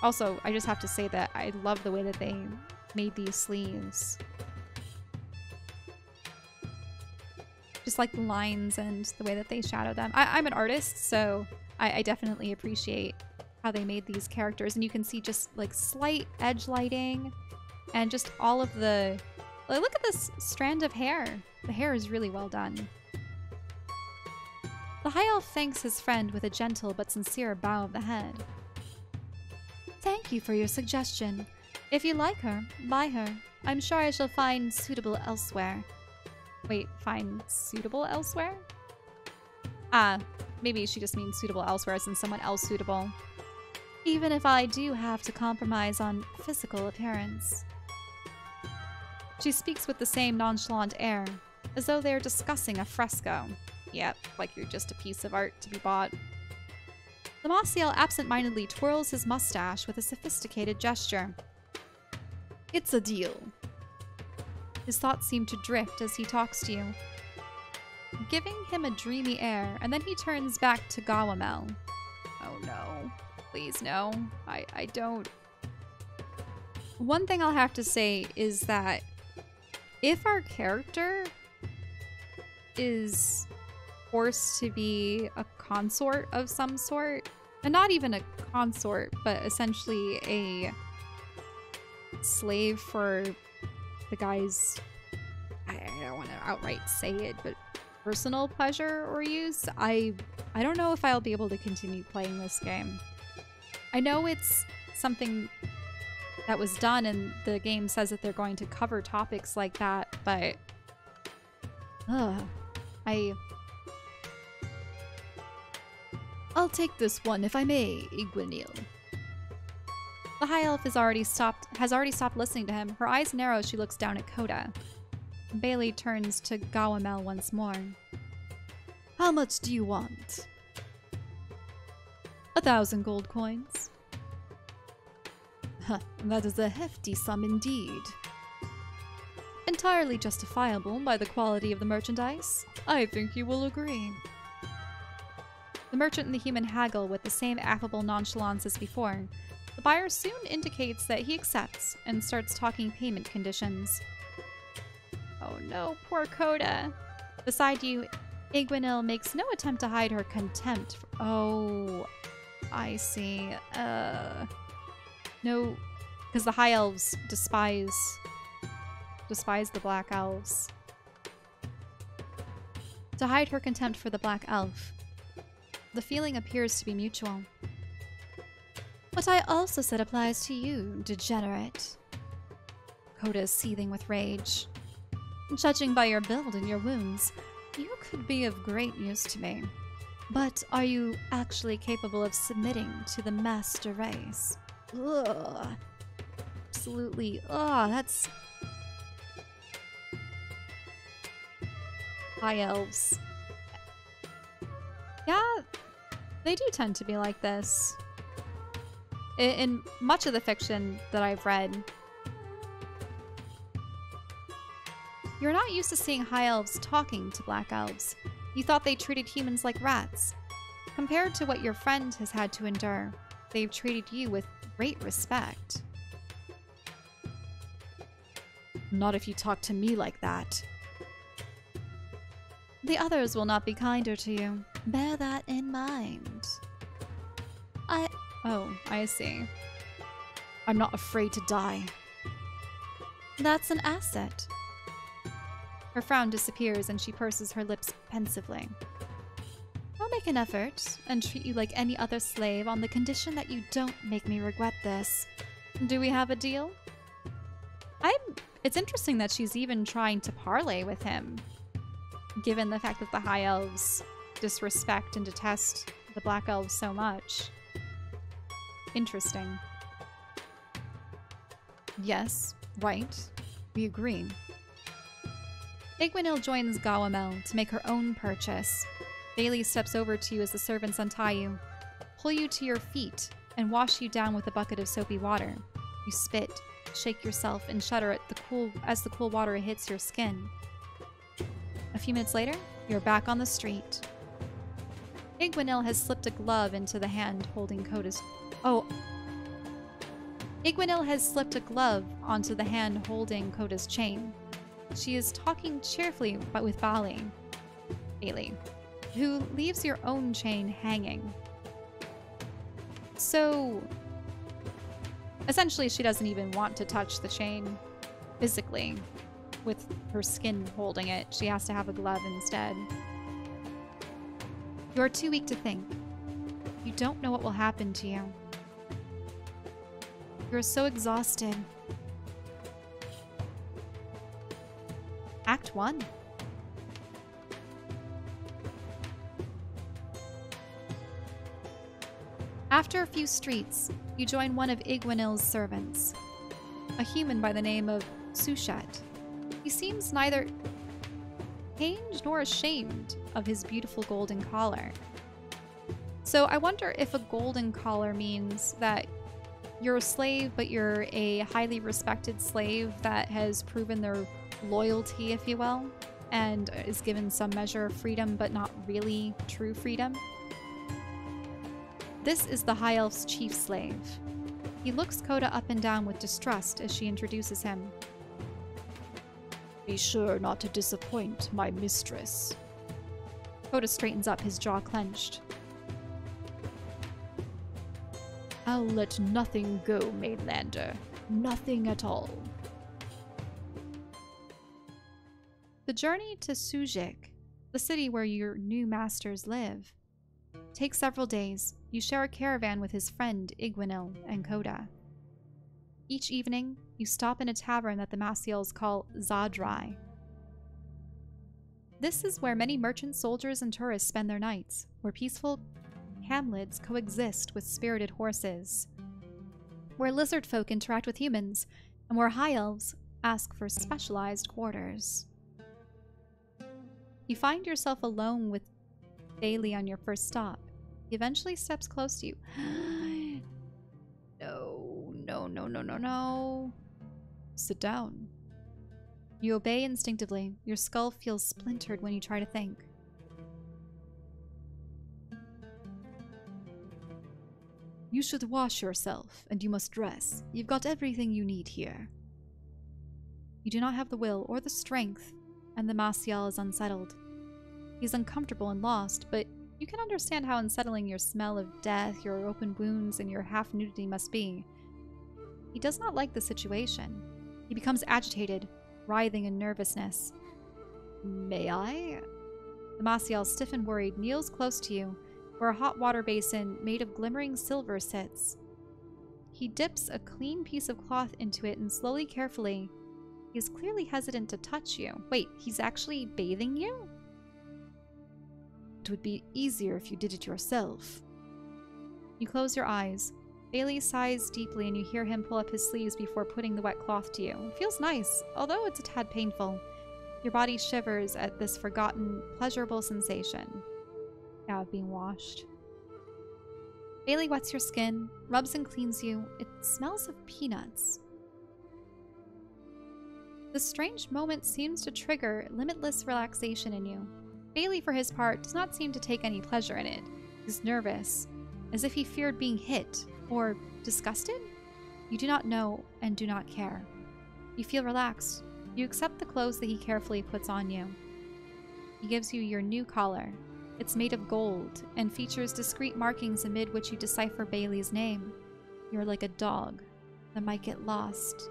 [SPEAKER 1] Also, I just have to say that I love the way that they made these sleeves. Just like the lines and the way that they shadow them. I'm an artist, so I definitely appreciate how they made these characters. And you can see just like slight edge lighting and just all of the... Like, look at this strand of hair. The hair is really well done. The High Elf thanks his friend with a gentle but sincere bow of the head. Thank you for your suggestion. If you like her, buy her. I'm sure I shall find suitable elsewhere. Wait, find suitable elsewhere? Ah, maybe she just means suitable elsewhere as in someone else suitable. Even if I do have to compromise on physical appearance. She speaks with the same nonchalant air, as though they are discussing a fresco. Yep, like you're just a piece of art to be bought. The Maccialatt absent-mindedly twirls his mustache with a sophisticated gesture. It's a deal. His thoughts seem to drift as he talks to you, giving him a dreamy air, and then he turns back to Gawamel. Oh no. Please no. I don't. One thing I'll have to say is that if our character is forced to be a consort of some sort, and not even a consort, but essentially a slave for the guy's, I don't want to outright say it, but personal pleasure or use, I don't know if I'll be able to continue playing this game. I know it's something that was done and the game says that they're going to cover topics like that, but I'll take this one if I may, Iguanil. The High Elf has already stopped listening to him. Her eyes narrow as she looks down at Coda. Bailey turns to Gawamel once more. How much do you want? 1,000 gold coins. Huh, that is a hefty sum indeed. Entirely justifiable by the quality of the merchandise. I think you will agree. The merchant and the human haggle with the same affable nonchalance as before. The buyer soon indicates that he accepts and starts talking payment conditions. Oh no, poor Coda. Beside you, Iguanil makes no attempt to hide her contempt for— oh, I see. No, because the High Elves despise the Black Elves. To hide her contempt for the Black Elf. The feeling appears to be mutual. What I also said applies to you, degenerate. Coda is seething with rage. Judging by your build and your wounds, you could be of great use to me. But are you actually capable of submitting to the master race? Ugh. Absolutely. Ugh, that's... High Elves. Yeah, they do tend to be like this. In much of the fiction that I've read, you're not used to seeing High Elves talking to Black Elves. You thought they treated humans like rats. Compared to what your friend has had to endure, they've treated you with great respect. Not if you talk to me like that. The others will not be kinder to you. Bear that in mind. Oh, I see. I'm not afraid to die. That's an asset. Her frown disappears and she purses her lips pensively. I'll make an effort and treat you like any other slave on the condition that you don't make me regret this. Do we have a deal? It's interesting that she's even trying to parley with him, given the fact that the High Elves disrespect and detest the Black Elves so much. Interesting. Yes, right. We agree. Iguanil joins Gawamel to make her own purchase. Bailey steps over to you as the servants untie you, pull you to your feet, and wash you down with a bucket of soapy water. You spit, shake yourself, and shudder at as the cool water hits your skin. A few minutes later, you're back on the street. Igwinil has slipped a glove into the hand holding Coda's... Igwinil has slipped a glove onto the hand holding Coda's chain. She is talking cheerfully but with Bailey, who leaves your own chain hanging. So, essentially she doesn't even want to touch the chain physically with her skin holding it. She has to have a glove instead. You are too weak to think. You don't know what will happen to you. You're so exhausted. Act 1. After a few streets, you join one of Igwinil's servants, a human by the name of Sushat. He seems neither pained nor ashamed of his beautiful golden collar. So I wonder if a golden collar means that you're a slave, but you're a highly respected slave that has proven their loyalty, if you will, and is given some measure of freedom, but not really true freedom. This is the High Elf's chief slave. He looks Coda up and down with distrust as she introduces him. Be sure not to disappoint my mistress. Coda straightens up, his jaw clenched. I'll let nothing go, Mainlander. Nothing at all. The journey to Sujik, the city where your new masters live, takes several days. You share a caravan with his friend Igwinil and Coda. Each evening, you stop in a tavern that the Maccials call Zadrai. This is where many merchants, soldiers, and tourists spend their nights, where peaceful hamlets coexist with spirited horses, where lizard folk interact with humans, and where high elves ask for specialized quarters. You find yourself alone with Bailey on your first stop. He eventually steps close to you. No. Sit down. You obey instinctively. Your skull feels splintered when you try to think. You should wash yourself, and you must dress. You've got everything you need here. You do not have the will or the strength, and the Maccial is unsettled. He's uncomfortable and lost, but you can understand how unsettling your smell of death, your open wounds, and your half-nudity must be. He does not like the situation. He becomes agitated, writhing in nervousness. May I? The Maccial, stiff and worried, kneels close to you, where a hot water basin made of glimmering silver sits. He dips a clean piece of cloth into it and slowly, carefully, he is clearly hesitant to touch you. Wait, he's actually bathing you? It would be easier if you did it yourself. You close your eyes. Bailey sighs deeply and you hear him pull up his sleeves before putting the wet cloth to you. It feels nice, although it's a tad painful. Your body shivers at this forgotten, pleasurable sensation. Now of being washed. Bailey wets your skin, rubs and cleans you. It smells of peanuts. The strange moment seems to trigger limitless relaxation in you. Bailey, for his part, does not seem to take any pleasure in it. He's nervous, as if he feared being hit, or disgusted? You do not know and do not care. You feel relaxed. You accept the clothes that he carefully puts on you. He gives you your new collar. It's made of gold and features discreet markings amid which you decipher Bailey's name. You're like a dog that might get lost.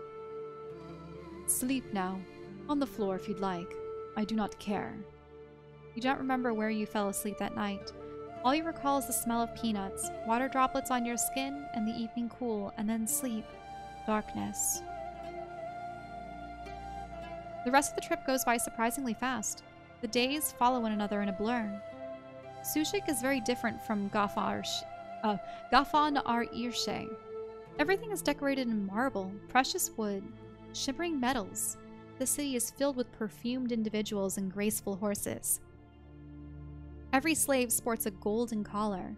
[SPEAKER 1] Sleep now, on the floor if you'd like. I do not care. You don't remember where you fell asleep that night. All you recall is the smell of peanuts, water droplets on your skin, and the evening cool, and then sleep. Darkness. The rest of the trip goes by surprisingly fast. The days follow one another in a blur. Sushik is very different from Gafan Ar-Irshe. Everything is decorated in marble, precious wood, shimmering metals. The city is filled with perfumed individuals and graceful horses. Every slave sports a golden collar,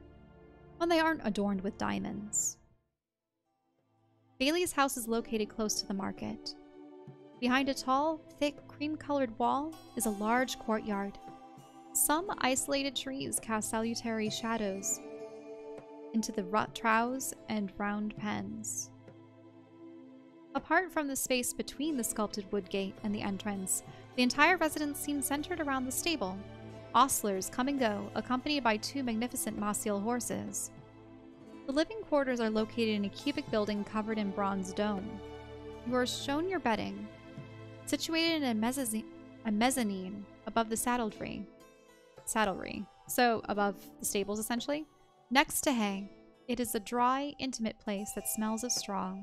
[SPEAKER 1] when they aren't adorned with diamonds. Bailey's house is located close to the market. Behind a tall, thick, cream-colored wall is a large courtyard. Some isolated trees cast salutary shadows into the troughs and round pens. Apart from the space between the sculpted wood gate and the entrance, the entire residence seems centered around the stable. Ostlers come and go, accompanied by 2 magnificent Maccialatt horses. The living quarters are located in a cubic building covered in bronze dome. You are shown your bedding, situated in a mezzanine above the saddlery. So above the stables, essentially. Next to hay, it is a dry, intimate place that smells of straw.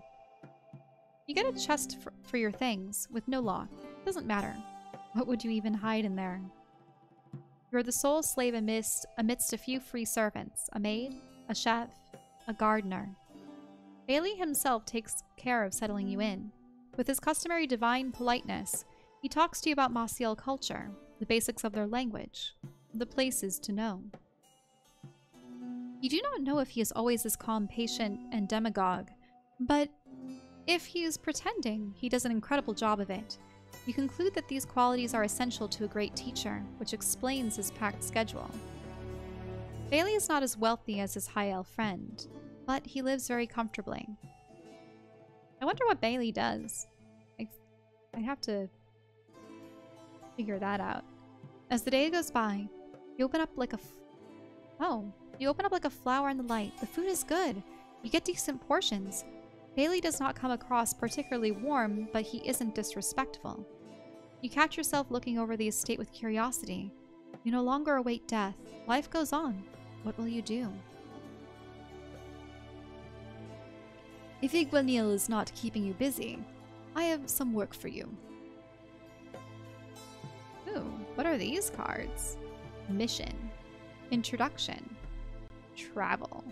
[SPEAKER 1] You get a chest for your things, with no lock. Doesn't matter. What would you even hide in there? You are the sole slave amidst a few free servants, a maid, a chef, a gardener. Bailey himself takes care of settling you in. With his customary divine politeness, he talks to you about Maccialatt culture, the basics of their language, the places to know. You do not know if he is always this calm, patient, and demagogue, but if he is pretending, he does an incredible job of it. You conclude that these qualities are essential to a great teacher, which explains his packed schedule. Bailey is not as wealthy as his high elf friend, but he lives very comfortably. I wonder what Bailey does. I have to figure that out. As the day goes by, you open up like a flower in the light. The food is good. You get decent portions. Bailey does not come across particularly warm, but he isn't disrespectful. You catch yourself looking over the estate with curiosity. You no longer await death. Life goes on. What will you do? If Igwanil is not keeping you busy, I have some work for you. Ooh, what are these cards? Mission. Introduction. Travel.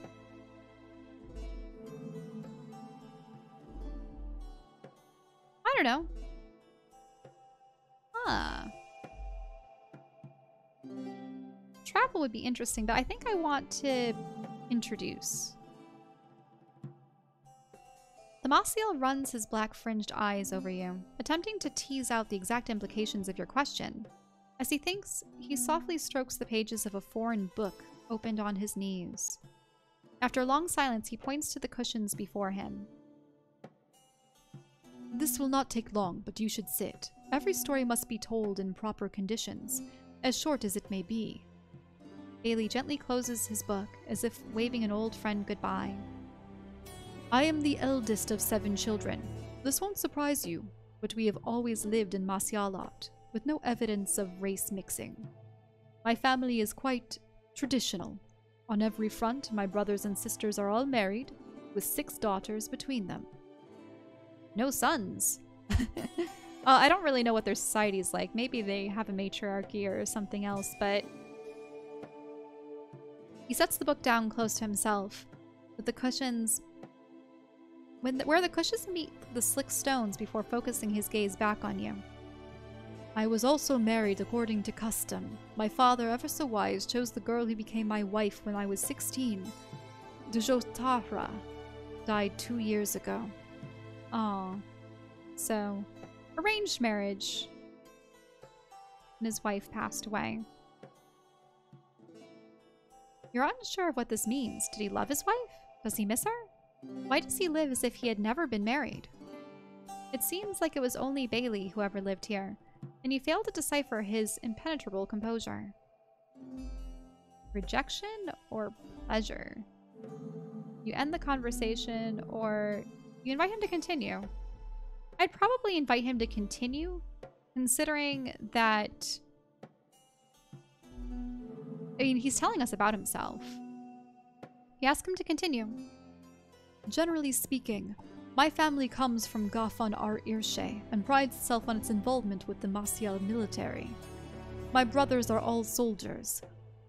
[SPEAKER 1] I don't know. Travel would be interesting, but I think I want to introduce. The Maccialatt runs his black-fringed eyes over you, attempting to tease out the exact implications of your question. As he thinks, he softly strokes the pages of a foreign book opened on his knees. After a long silence, he points to the cushions before him. This will not take long, but you should sit. Every story must be told in proper conditions, as short as it may be. Bailey gently closes his book, as if waving an old friend goodbye. I am the eldest of 7 children. This won't surprise you, but we have always lived in Maccialatt, with no evidence of race mixing. My family is quite traditional. On every front, my brothers and sisters are all married, with 6 daughters between them. No sons. I don't really know what their society is like. Maybe they have a matriarchy or something else, but... He sets the book down close to himself, with the cushions... where the cushions meet the slick stones before focusing his gaze back on you. I was also married according to custom. My father, ever so wise, chose the girl who became my wife when I was 16. Dejotara died 2 years ago. Aw. So, arranged marriage. And his wife passed away. You're unsure of what this means. Did he love his wife? Does he miss her? Why does he live as if he had never been married? It seems like it was only Bailey who ever lived here, and you fail to decipher his impenetrable composure. Rejection or pleasure? You end the conversation, or you invite him to continue. I'd probably invite him to continue, considering that... I mean, he's telling us about himself. You ask him to continue. Generally speaking, my family comes from Gafan Ar Irshe and prides itself on its involvement with the Maccialatt military. My brothers are all soldiers,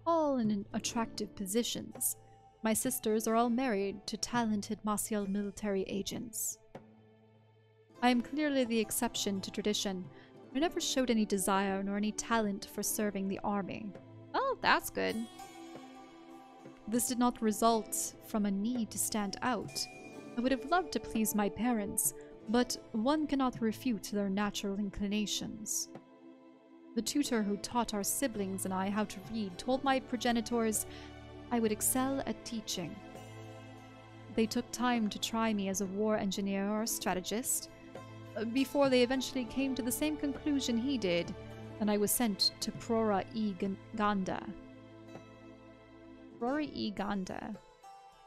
[SPEAKER 1] all in attractive positions. My sisters are all married to talented Maccialatt military agents. I am clearly the exception to tradition. I never showed any desire nor any talent for serving the army. Oh, Well, that's good. This did not result from a need to stand out. I would have loved to please my parents, but one cannot refute their natural inclinations. The tutor who taught our siblings and I how to read told my progenitors I would excel at teaching. They took time to try me as a war engineer or a strategist, before they eventually came to the same conclusion he did, and I was sent to Prora e Ganda. Prora e Ganda.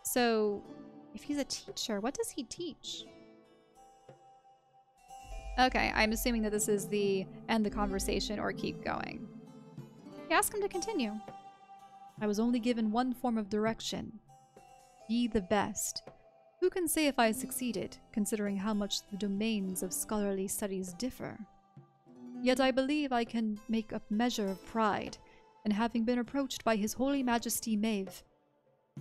[SPEAKER 1] So, if he's a teacher, what does he teach? Okay, I'm assuming that this is the end the conversation or keep going. You ask him to continue. I was only given one form of direction. Be the best. Who can say if I succeeded, considering how much the domains of scholarly studies differ? Yet I believe I can make a measure of pride in having been approached by His Holy Majesty Maeve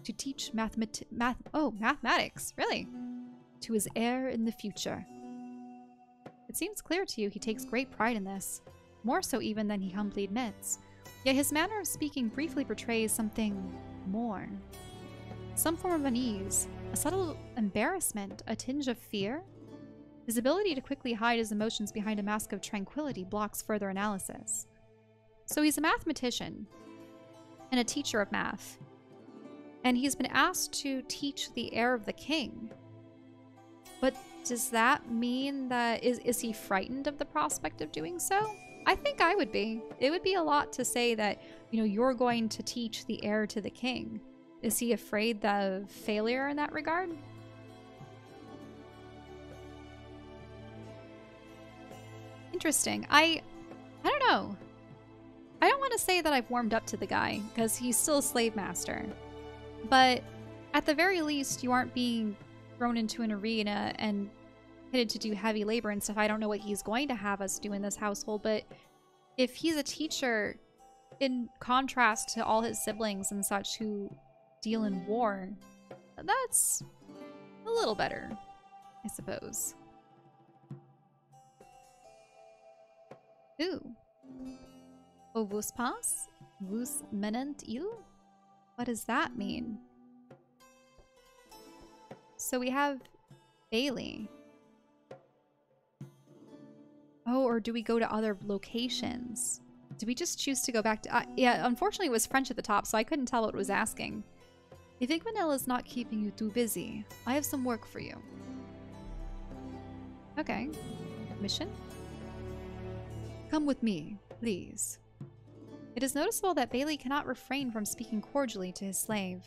[SPEAKER 1] to teach mathematics, really, to his heir in the future. It seems clear to you he takes great pride in this, more so even than he humbly admits. Yet his manner of speaking briefly betrays something more. Some form of unease, a subtle embarrassment, a tinge of fear. His ability to quickly hide his emotions behind a mask of tranquility blocks further analysis. So he's a mathematician and a teacher of math, and he's been asked to teach the heir of the king. But does that mean that is he frightened of the prospect of doing so? I think I would be. It would be a lot to say that, you know, you're going to teach the heir to the king. Is he afraid of failure in that regard? Interesting. I don't know. I don't want to say that I've warmed up to the guy, because he's still a slave master. But at the very least, you aren't being thrown into an arena and pitted to do heavy labor and stuff. I don't know what he's going to have us do in this household, but if he's a teacher, in contrast to all his siblings and such who deal in war, that's a little better, I suppose. Ooh. Ovus pas? Vus menent il? What does that mean? So we have Bailey. Oh, or do we go to other locations? Do we just choose to go back to... yeah, unfortunately it was French at the top, so I couldn't tell what it was asking. If Igmanel is not keeping you too busy, I have some work for you. Okay. Mission? Come with me, please. It is noticeable that Bailey cannot refrain from speaking cordially to his slave.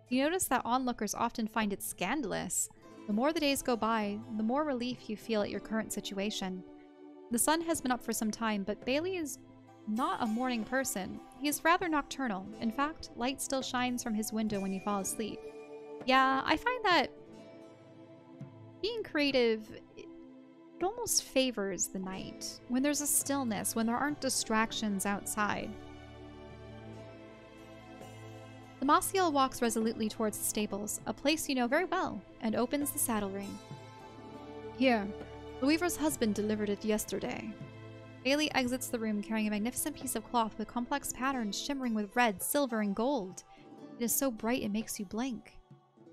[SPEAKER 1] You notice that onlookers often find it scandalous. The more the days go by, the more relief you feel at your current situation. The sun has been up for some time, but Bailey is not a morning person. He is rather nocturnal. In fact, light still shines from his window when you fall asleep. Yeah, I find that being creative, it almost favors the night. When there's a stillness, when there aren't distractions outside. The Maccialatt walks resolutely towards the stables, a place you know very well, and opens the saddle ring. Here, the weaver's husband delivered it yesterday. Bailey exits the room carrying a magnificent piece of cloth with complex patterns shimmering with red, silver, and gold. It is so bright it makes you blink.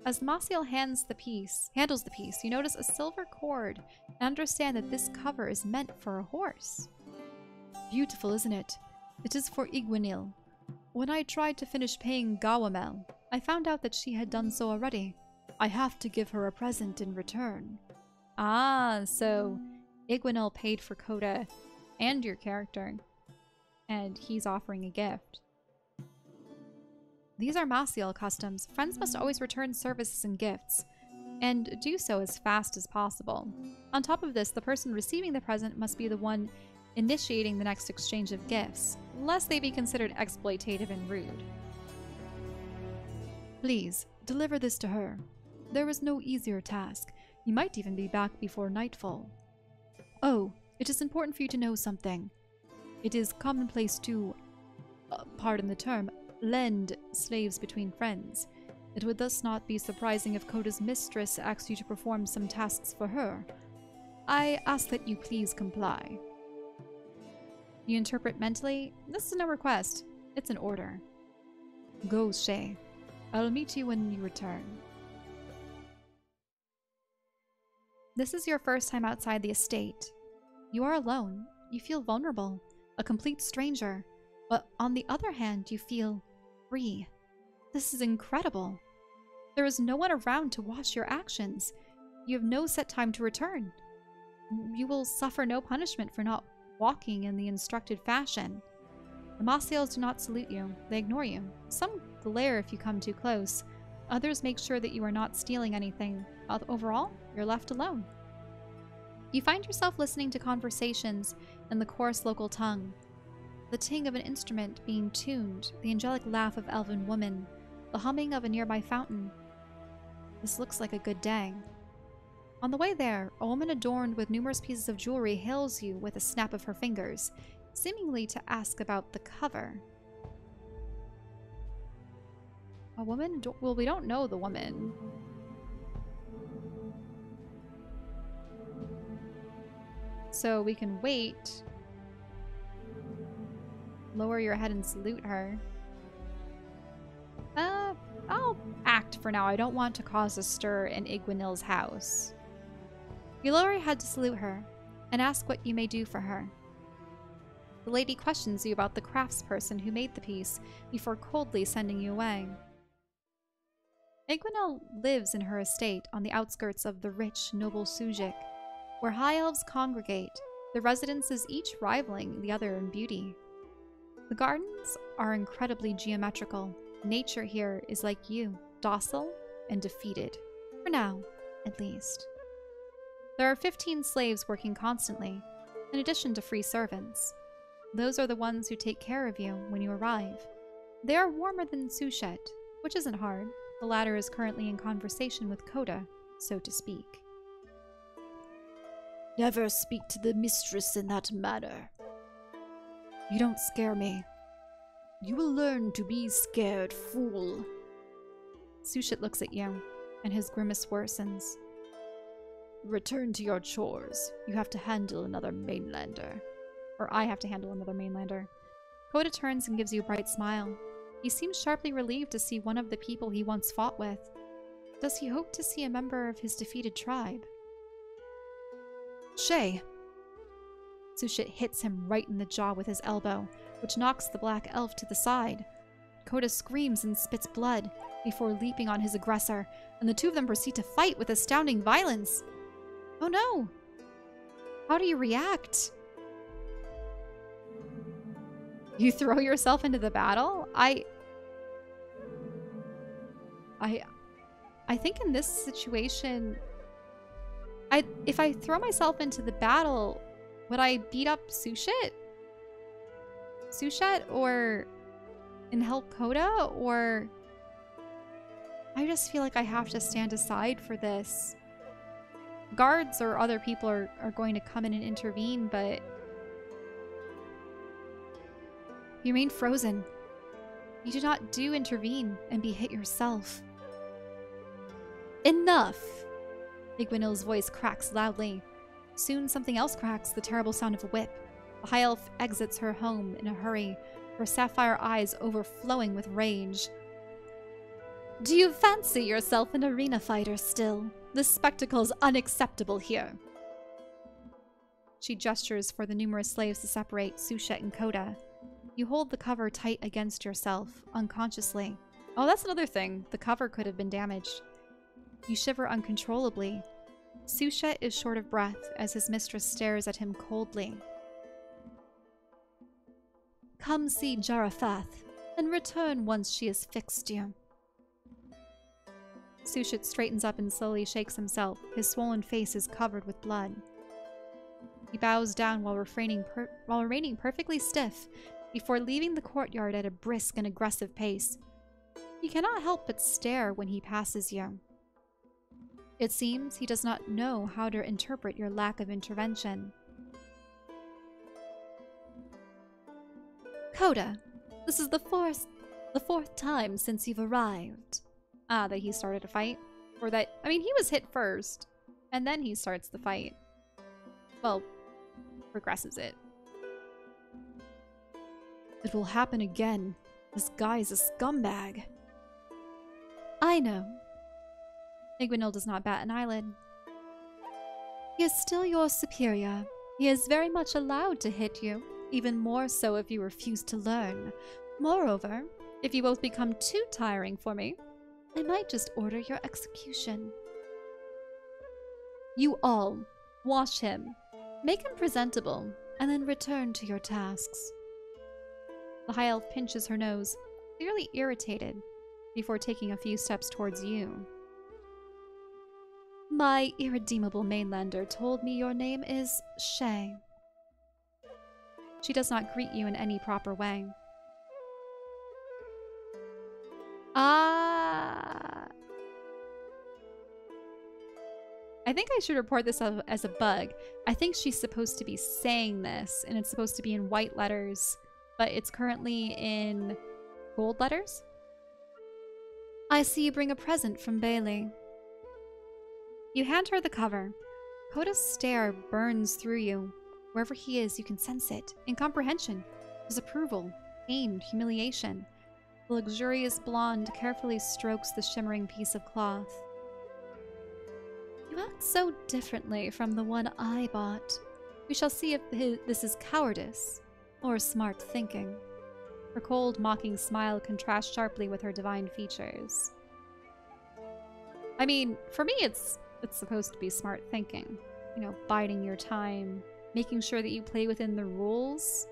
[SPEAKER 1] As the Maccialatt handles the piece, you notice a silver cord and understand that this cover is meant for a horse. Beautiful, isn't it? It is for Igwanil. When I tried to finish paying Gawamel, I found out that she had done so already. I have to give her a present in return. Ah, so Igwanil paid for Coda and your character, and he's offering a gift. These are Maccialatt customs. Friends must always return services and gifts, and do so as fast as possible. On top of this, the person receiving the present must be the one initiating the next exchange of gifts, lest they be considered exploitative and rude. Please, deliver this to her. There is no easier task. You might even be back before nightfall. Oh, it is important for you to know something. It is commonplace to, pardon the term, lend slaves between friends. It would thus not be surprising if Coda's mistress asks you to perform some tasks for her. I ask that you please comply. You interpret mentally, this is no request, it's an order. Go, Chelle. I'll meet you when you return. This is your first time outside the estate. You are alone. You feel vulnerable, a complete stranger. But on the other hand, you feel free. This is incredible. There is no one around to watch your actions. You have no set time to return. You will suffer no punishment for not walking in the instructed fashion. The Maccialatt do not salute you. They ignore you. Some glare if you come too close. Others make sure that you are not stealing anything. Overall, you're left alone. You find yourself listening to conversations in the coarse local tongue. The ting of an instrument being tuned, the angelic laugh of elven women, the humming of a nearby fountain. This looks like a good day. On the way there, a woman adorned with numerous pieces of jewelry hails you with a snap of her fingers, seemingly to ask about the cover. A woman? Well, we don't know the woman. So we can wait. Lower your head and salute her. I'll act for now. I don't want to cause a stir in Iguanil's house. You lower your head to salute her and ask what you may do for her. The lady questions you about the craftsperson who made the piece before coldly sending you away. Iguanil lives in her estate on the outskirts of the rich, noble Sujik, where high elves congregate, the residences each rivaling the other in beauty. The gardens are incredibly geometrical. Nature here is like you, docile and defeated. For now, at least. There are 15 slaves working constantly, in addition to free servants. Those are the ones who take care of you when you arrive. They are warmer than Sushet, which isn't hard. The latter is currently in conversation with Coda, so to speak.
[SPEAKER 2] Never speak to the mistress in that manner.
[SPEAKER 1] You don't scare me.
[SPEAKER 2] You will learn to be scared, fool.
[SPEAKER 1] Sushet looks at you, and his grimace worsens.
[SPEAKER 2] Return to your chores. You have to handle another mainlander.
[SPEAKER 1] Or I have to handle another mainlander. Coda turns and gives you a bright smile. He seems sharply relieved to see one of the people he once fought with. Does he hope to see a member of his defeated tribe?
[SPEAKER 2] Chelle!
[SPEAKER 1] Sushet hits him right in the jaw with his elbow, which knocks the black elf to the side. Coda screams and spits blood before leaping on his aggressor, and the two of them proceed to fight with astounding violence. Oh no! How do you react? You throw yourself into the battle? I think in this situation, if I throw myself into the battle, would I beat up Sushet? And help Coda? Or I just feel like I have to stand aside for this. Guards or other people are going to come in and intervene, but you remain frozen. You do not intervene and be hit yourself.
[SPEAKER 2] Enough!
[SPEAKER 1] Iguanil's voice cracks loudly. Soon something else cracks, the terrible sound of a whip. The high elf exits her home in a hurry, her sapphire eyes overflowing with rage.
[SPEAKER 2] Do you fancy yourself an arena fighter still? This spectacle is unacceptable here.
[SPEAKER 1] She gestures for the numerous slaves to separate Sushet and Coda. You hold the cover tight against yourself, unconsciously. Oh, that's another thing. The cover could have been damaged. You shiver uncontrollably. Sushet is short of breath as his mistress stares at him coldly.
[SPEAKER 2] Come see Jaraphath, and return once she has fixed you.
[SPEAKER 1] Sushet straightens up and slowly shakes himself. His swollen face is covered with blood. He bows down while remaining perfectly stiff before leaving the courtyard at a brisk and aggressive pace. You cannot help but stare when he passes you. It seems he does not know how to interpret your lack of intervention.
[SPEAKER 2] Coda, this is the fourth time since you've arrived.
[SPEAKER 1] Ah, that he started a fight? Or that, I mean, he was hit first, and then he starts the fight. Well, progresses it.
[SPEAKER 2] It will happen again. This guy's a scumbag. I know.
[SPEAKER 1] Igwinil does not bat an eyelid.
[SPEAKER 2] He is still your superior. He is very much allowed to hit you, even more so if you refuse to learn. Moreover, if you both become too tiring for me, I might just order your execution. You all, wash him, make him presentable, and then return to your tasks.
[SPEAKER 1] The high elf pinches her nose, clearly irritated, before taking a few steps towards you.
[SPEAKER 2] My irredeemable mainlander told me your name is Chelle.
[SPEAKER 1] She does not greet you in any proper way. I think I should report this as a bug. I think she's supposed to be saying this, and it's supposed to be in white letters, but it's currently in gold letters.
[SPEAKER 2] I see you bring a present from Bailey.
[SPEAKER 1] You hand her the cover. Koda's stare burns through you. Wherever he is, you can sense it. Incomprehension, disapproval, pain, humiliation. The luxurious blonde carefully strokes the shimmering piece of cloth.
[SPEAKER 2] You act so differently from the one I bought. We shall see if this is cowardice or smart thinking.
[SPEAKER 1] Her cold, mocking smile contrasts sharply with her divine features. I mean, for me, it's supposed to be smart thinking. You know, biding your time, making sure that you play within the rules.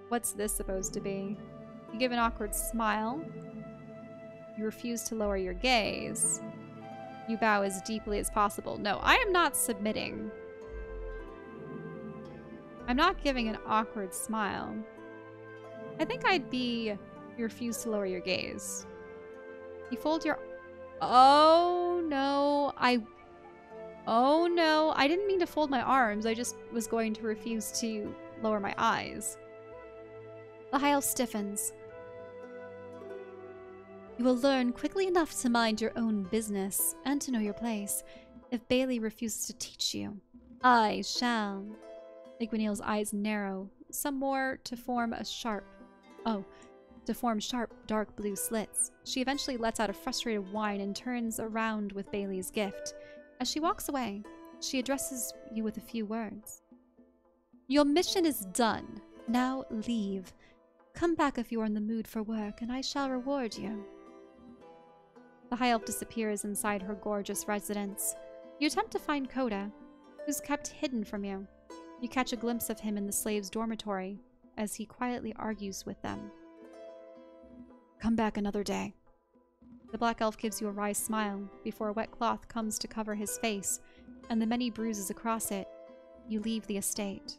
[SPEAKER 1] What's this supposed to be? You give an awkward smile. You refuse to lower your gaze. You bow as deeply as possible. No, I am not submitting. I'm not giving an awkward smile. I think I'd be, you refuse to lower your gaze. You fold your... Oh no, Oh no, I didn't mean to fold my arms. I just was going to refuse to lower my eyes.
[SPEAKER 2] The high elf stiffens. You will learn quickly enough to mind your own business and to know your place. If Bailey refuses to teach you, I shall.
[SPEAKER 1] Igwinil's eyes narrow, some more to form sharp, dark blue slits. She eventually lets out a frustrated whine and turns around with Bailey's gift. As she walks away, she addresses you with a few words.
[SPEAKER 2] Your mission is done. Now leave. Come back if you are in the mood for work, and I shall reward you.
[SPEAKER 1] The high elf disappears inside her gorgeous residence. You attempt to find Koda, who's kept hidden from you. You catch a glimpse of him in the slaves' dormitory as he quietly argues with them.
[SPEAKER 2] Come back another day.
[SPEAKER 1] The black elf gives you a wry smile before a wet cloth comes to cover his face and the many bruises across it. You leave the estate.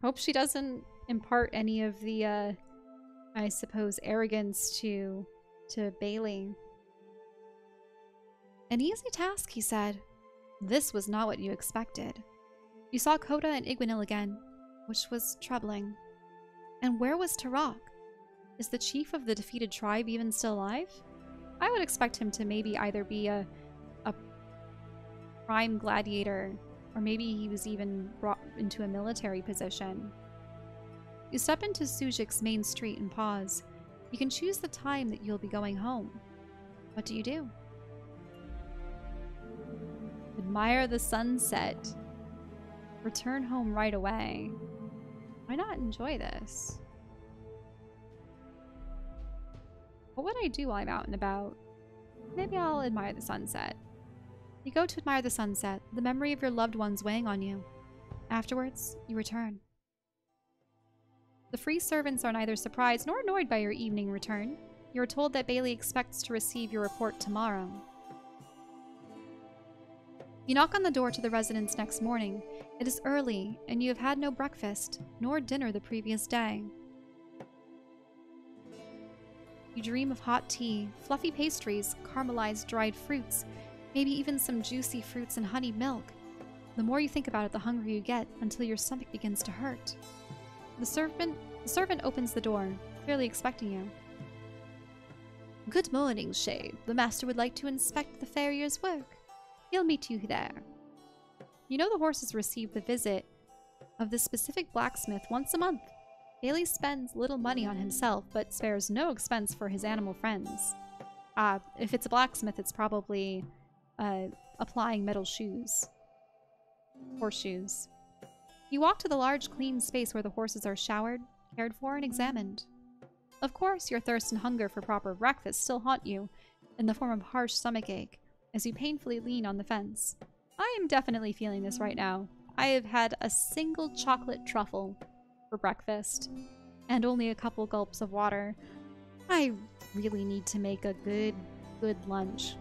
[SPEAKER 1] Hope she doesn't impart any of the, I suppose, arrogance to Bailey.
[SPEAKER 2] An easy task, he said.
[SPEAKER 1] This was not what you expected. You saw Koda and Igwinil again, which was troubling. And where was Tarok? Is the chief of the defeated tribe even still alive? I would expect him to maybe either be a prime gladiator, or maybe he was even brought into a military position. You step into Sujik's main street and pause. You can choose the time that you'll be going home. What do you do? Admire the sunset. Return home right away. Why not enjoy this? What would I do while I'm out and about? Maybe I'll admire the sunset. You go to admire the sunset, the memory of your loved ones weighing on you. Afterwards, you return. The free servants are neither surprised nor annoyed by your evening return. You are told that Bailey expects to receive your report tomorrow. You knock on the door to the residence next morning. It is early, and you have had no breakfast, nor dinner the previous day. You dream of hot tea, fluffy pastries, caramelized dried fruits, maybe even some juicy fruits and honeyed milk. The more you think about it, the hungrier you get, until your stomach begins to hurt. The servant opens the door, clearly expecting you.
[SPEAKER 2] Good morning, Shade. The master would like to inspect the farrier's work. He'll meet you there.
[SPEAKER 1] You know the horses received the visit
[SPEAKER 2] of the specific blacksmith once a month. Bailey spends little money on himself, but spares no expense for his animal friends. If it's a blacksmith, it's probably applying metal shoes. Horseshoes. You walk to the large, clean space where the horses are showered, cared for, and examined. Of course, your thirst and hunger for proper breakfast still haunt you in the form of harsh stomachache as you painfully lean on the fence. I am definitely feeling this right now. I have had a single chocolate truffle for breakfast and only a couple gulps of water. I really need to make a good lunch.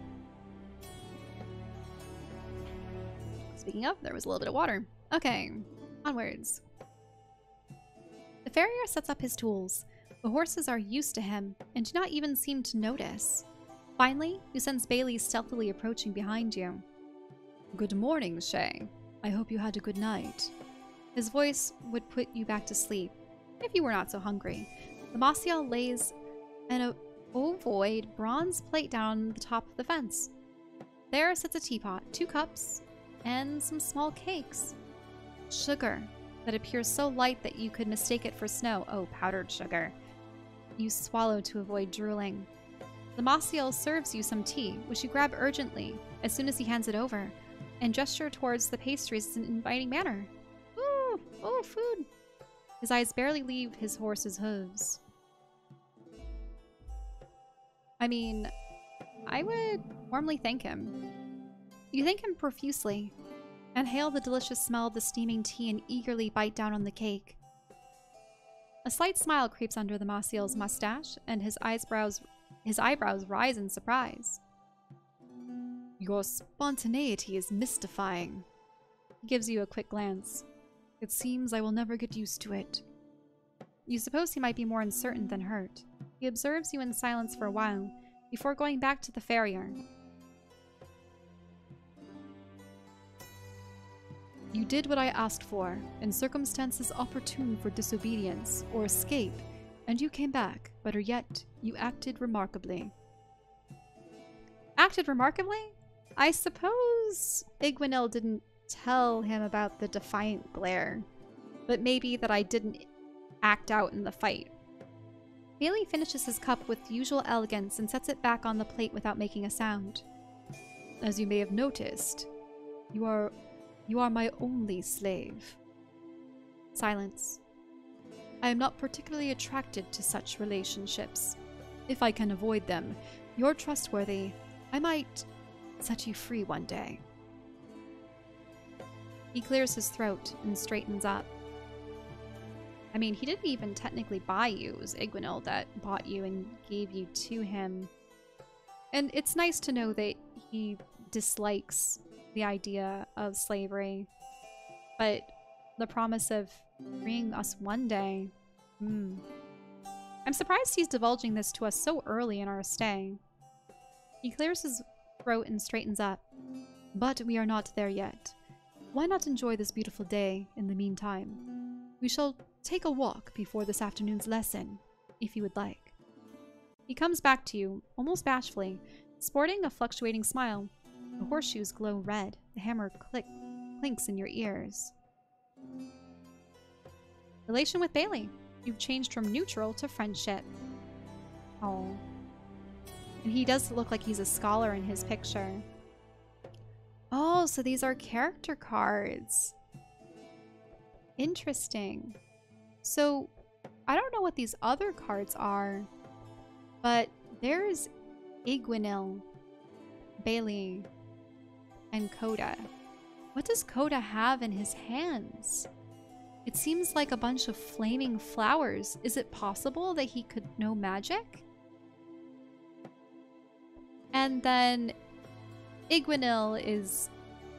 [SPEAKER 2] Speaking of, there was a little bit of water. Okay, onwards. The farrier sets up his tools. The horses are used to him and do not even seem to notice. Finally, you sense Bailey stealthily approaching behind you. Good morning, Shay. I hope you had a good night. His voice would put you back to sleep, if you were not so hungry. The Maccialatt lays an ovoid bronze plate down the top of the fence. There sits a teapot, 2 cups, and some small cakes. Sugar that appears so light that you could mistake it for snow. Oh, powdered sugar. You swallow to avoid drooling. The Maccialatt serves you some tea, which you grab urgently as soon as he hands it over, and gesture towards the pastries in an inviting manner. Ooh, oh, food. His eyes barely leave his horse's hooves. I mean, I would warmly thank him. You thank him profusely, and hail the delicious smell of the steaming tea and eagerly bite down on the cake. A slight smile creeps under the Maccialatt's mustache, and his eyebrows rise in surprise. Your spontaneity is mystifying. He gives you a quick glance. It seems I will never get used to it. You suppose he might be more uncertain than hurt. He observes you in silence for a while, before going back to the farrier. You did what I asked for, in circumstances opportune for disobedience or escape, and you came back. Better yet, you acted remarkably. Acted remarkably? I suppose Iguanil didn't tell him about the defiant glare, but maybe that I didn't act out in the fight. Bailey finishes his cup with usual elegance and sets it back on the plate without making a sound. As you may have noticed, you are my only slave. Silence. I am not particularly attracted to such relationships. If I can avoid them, you're trustworthy. I might set you free one day. He clears his throat and straightens up. I mean, he didn't even technically buy you. It was Iguanil that bought you and gave you to him. And it's nice to know that he dislikes the idea of slavery. But the promise of freeing us one day. I'm surprised he's divulging this to us so early in our stay. He clears his throat and straightens up. But we are not there yet. Why not enjoy this beautiful day in the meantime? We shall take a walk before this afternoon's lesson, if you would like. He comes back to you, almost bashfully, sporting a fluctuating smile. The horseshoes glow red. The hammer clinks in your ears. Relation with Bailey. You've changed from neutral to friendship. Oh. And he does look like he's a scholar in his picture. Oh, so these are character cards. Interesting. So, I don't know what these other cards are, but there's Iguanil, Bailey, and Coda. What does Coda have in his hands? It seems like a bunch of flaming flowers. Is it possible that he could know magic? And then Iguanil is...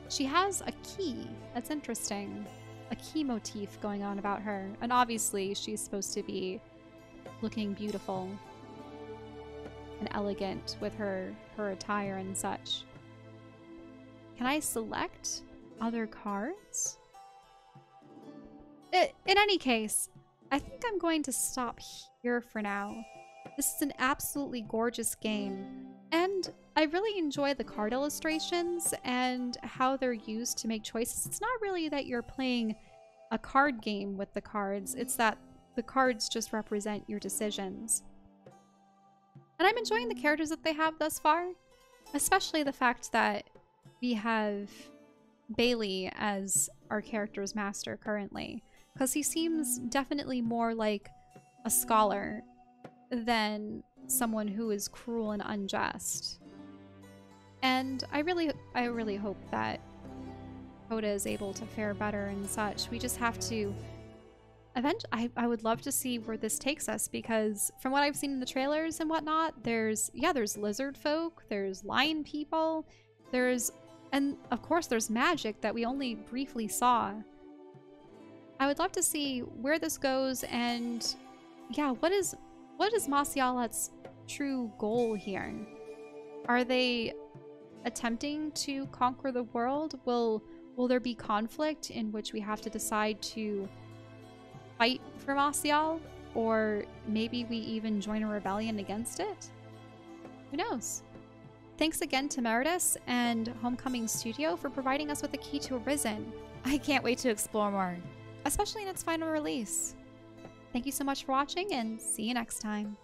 [SPEAKER 2] she has a key. That's interesting. A key motif going on about her. And obviously she's supposed to be looking beautiful and elegant with her attire and such. Can I select other cards? In any case, I think I'm going to stop here for now. This is an absolutely gorgeous game, and I really enjoy the card illustrations and how they're used to make choices. It's not really that you're playing a card game with the cards. It's that the cards just represent your decisions. And I'm enjoying the characters that they have thus far, especially the fact that we have Bailey as our character's master currently, because he seems definitely more like a scholar than someone who is cruel and unjust. And I really hope that Hoda is able to fare better and such. We just have to I would love to see where this takes us, because from what I've seen in the trailers and whatnot, there's lizard folk, there's lion people, and of course there's magic that we only briefly saw. I would love to see where this goes, and yeah, what is Maccialatt's true goal here? Are they attempting to conquer the world? Will there be conflict in which we have to decide to fight for Maccialatt, or maybe we even join a rebellion against it? Who knows? Thanks again to Meredith and Homecoming Studio for providing us with the key to Arisen. I can't wait to explore more, especially in its final release. Thank you so much for watching, and see you next time.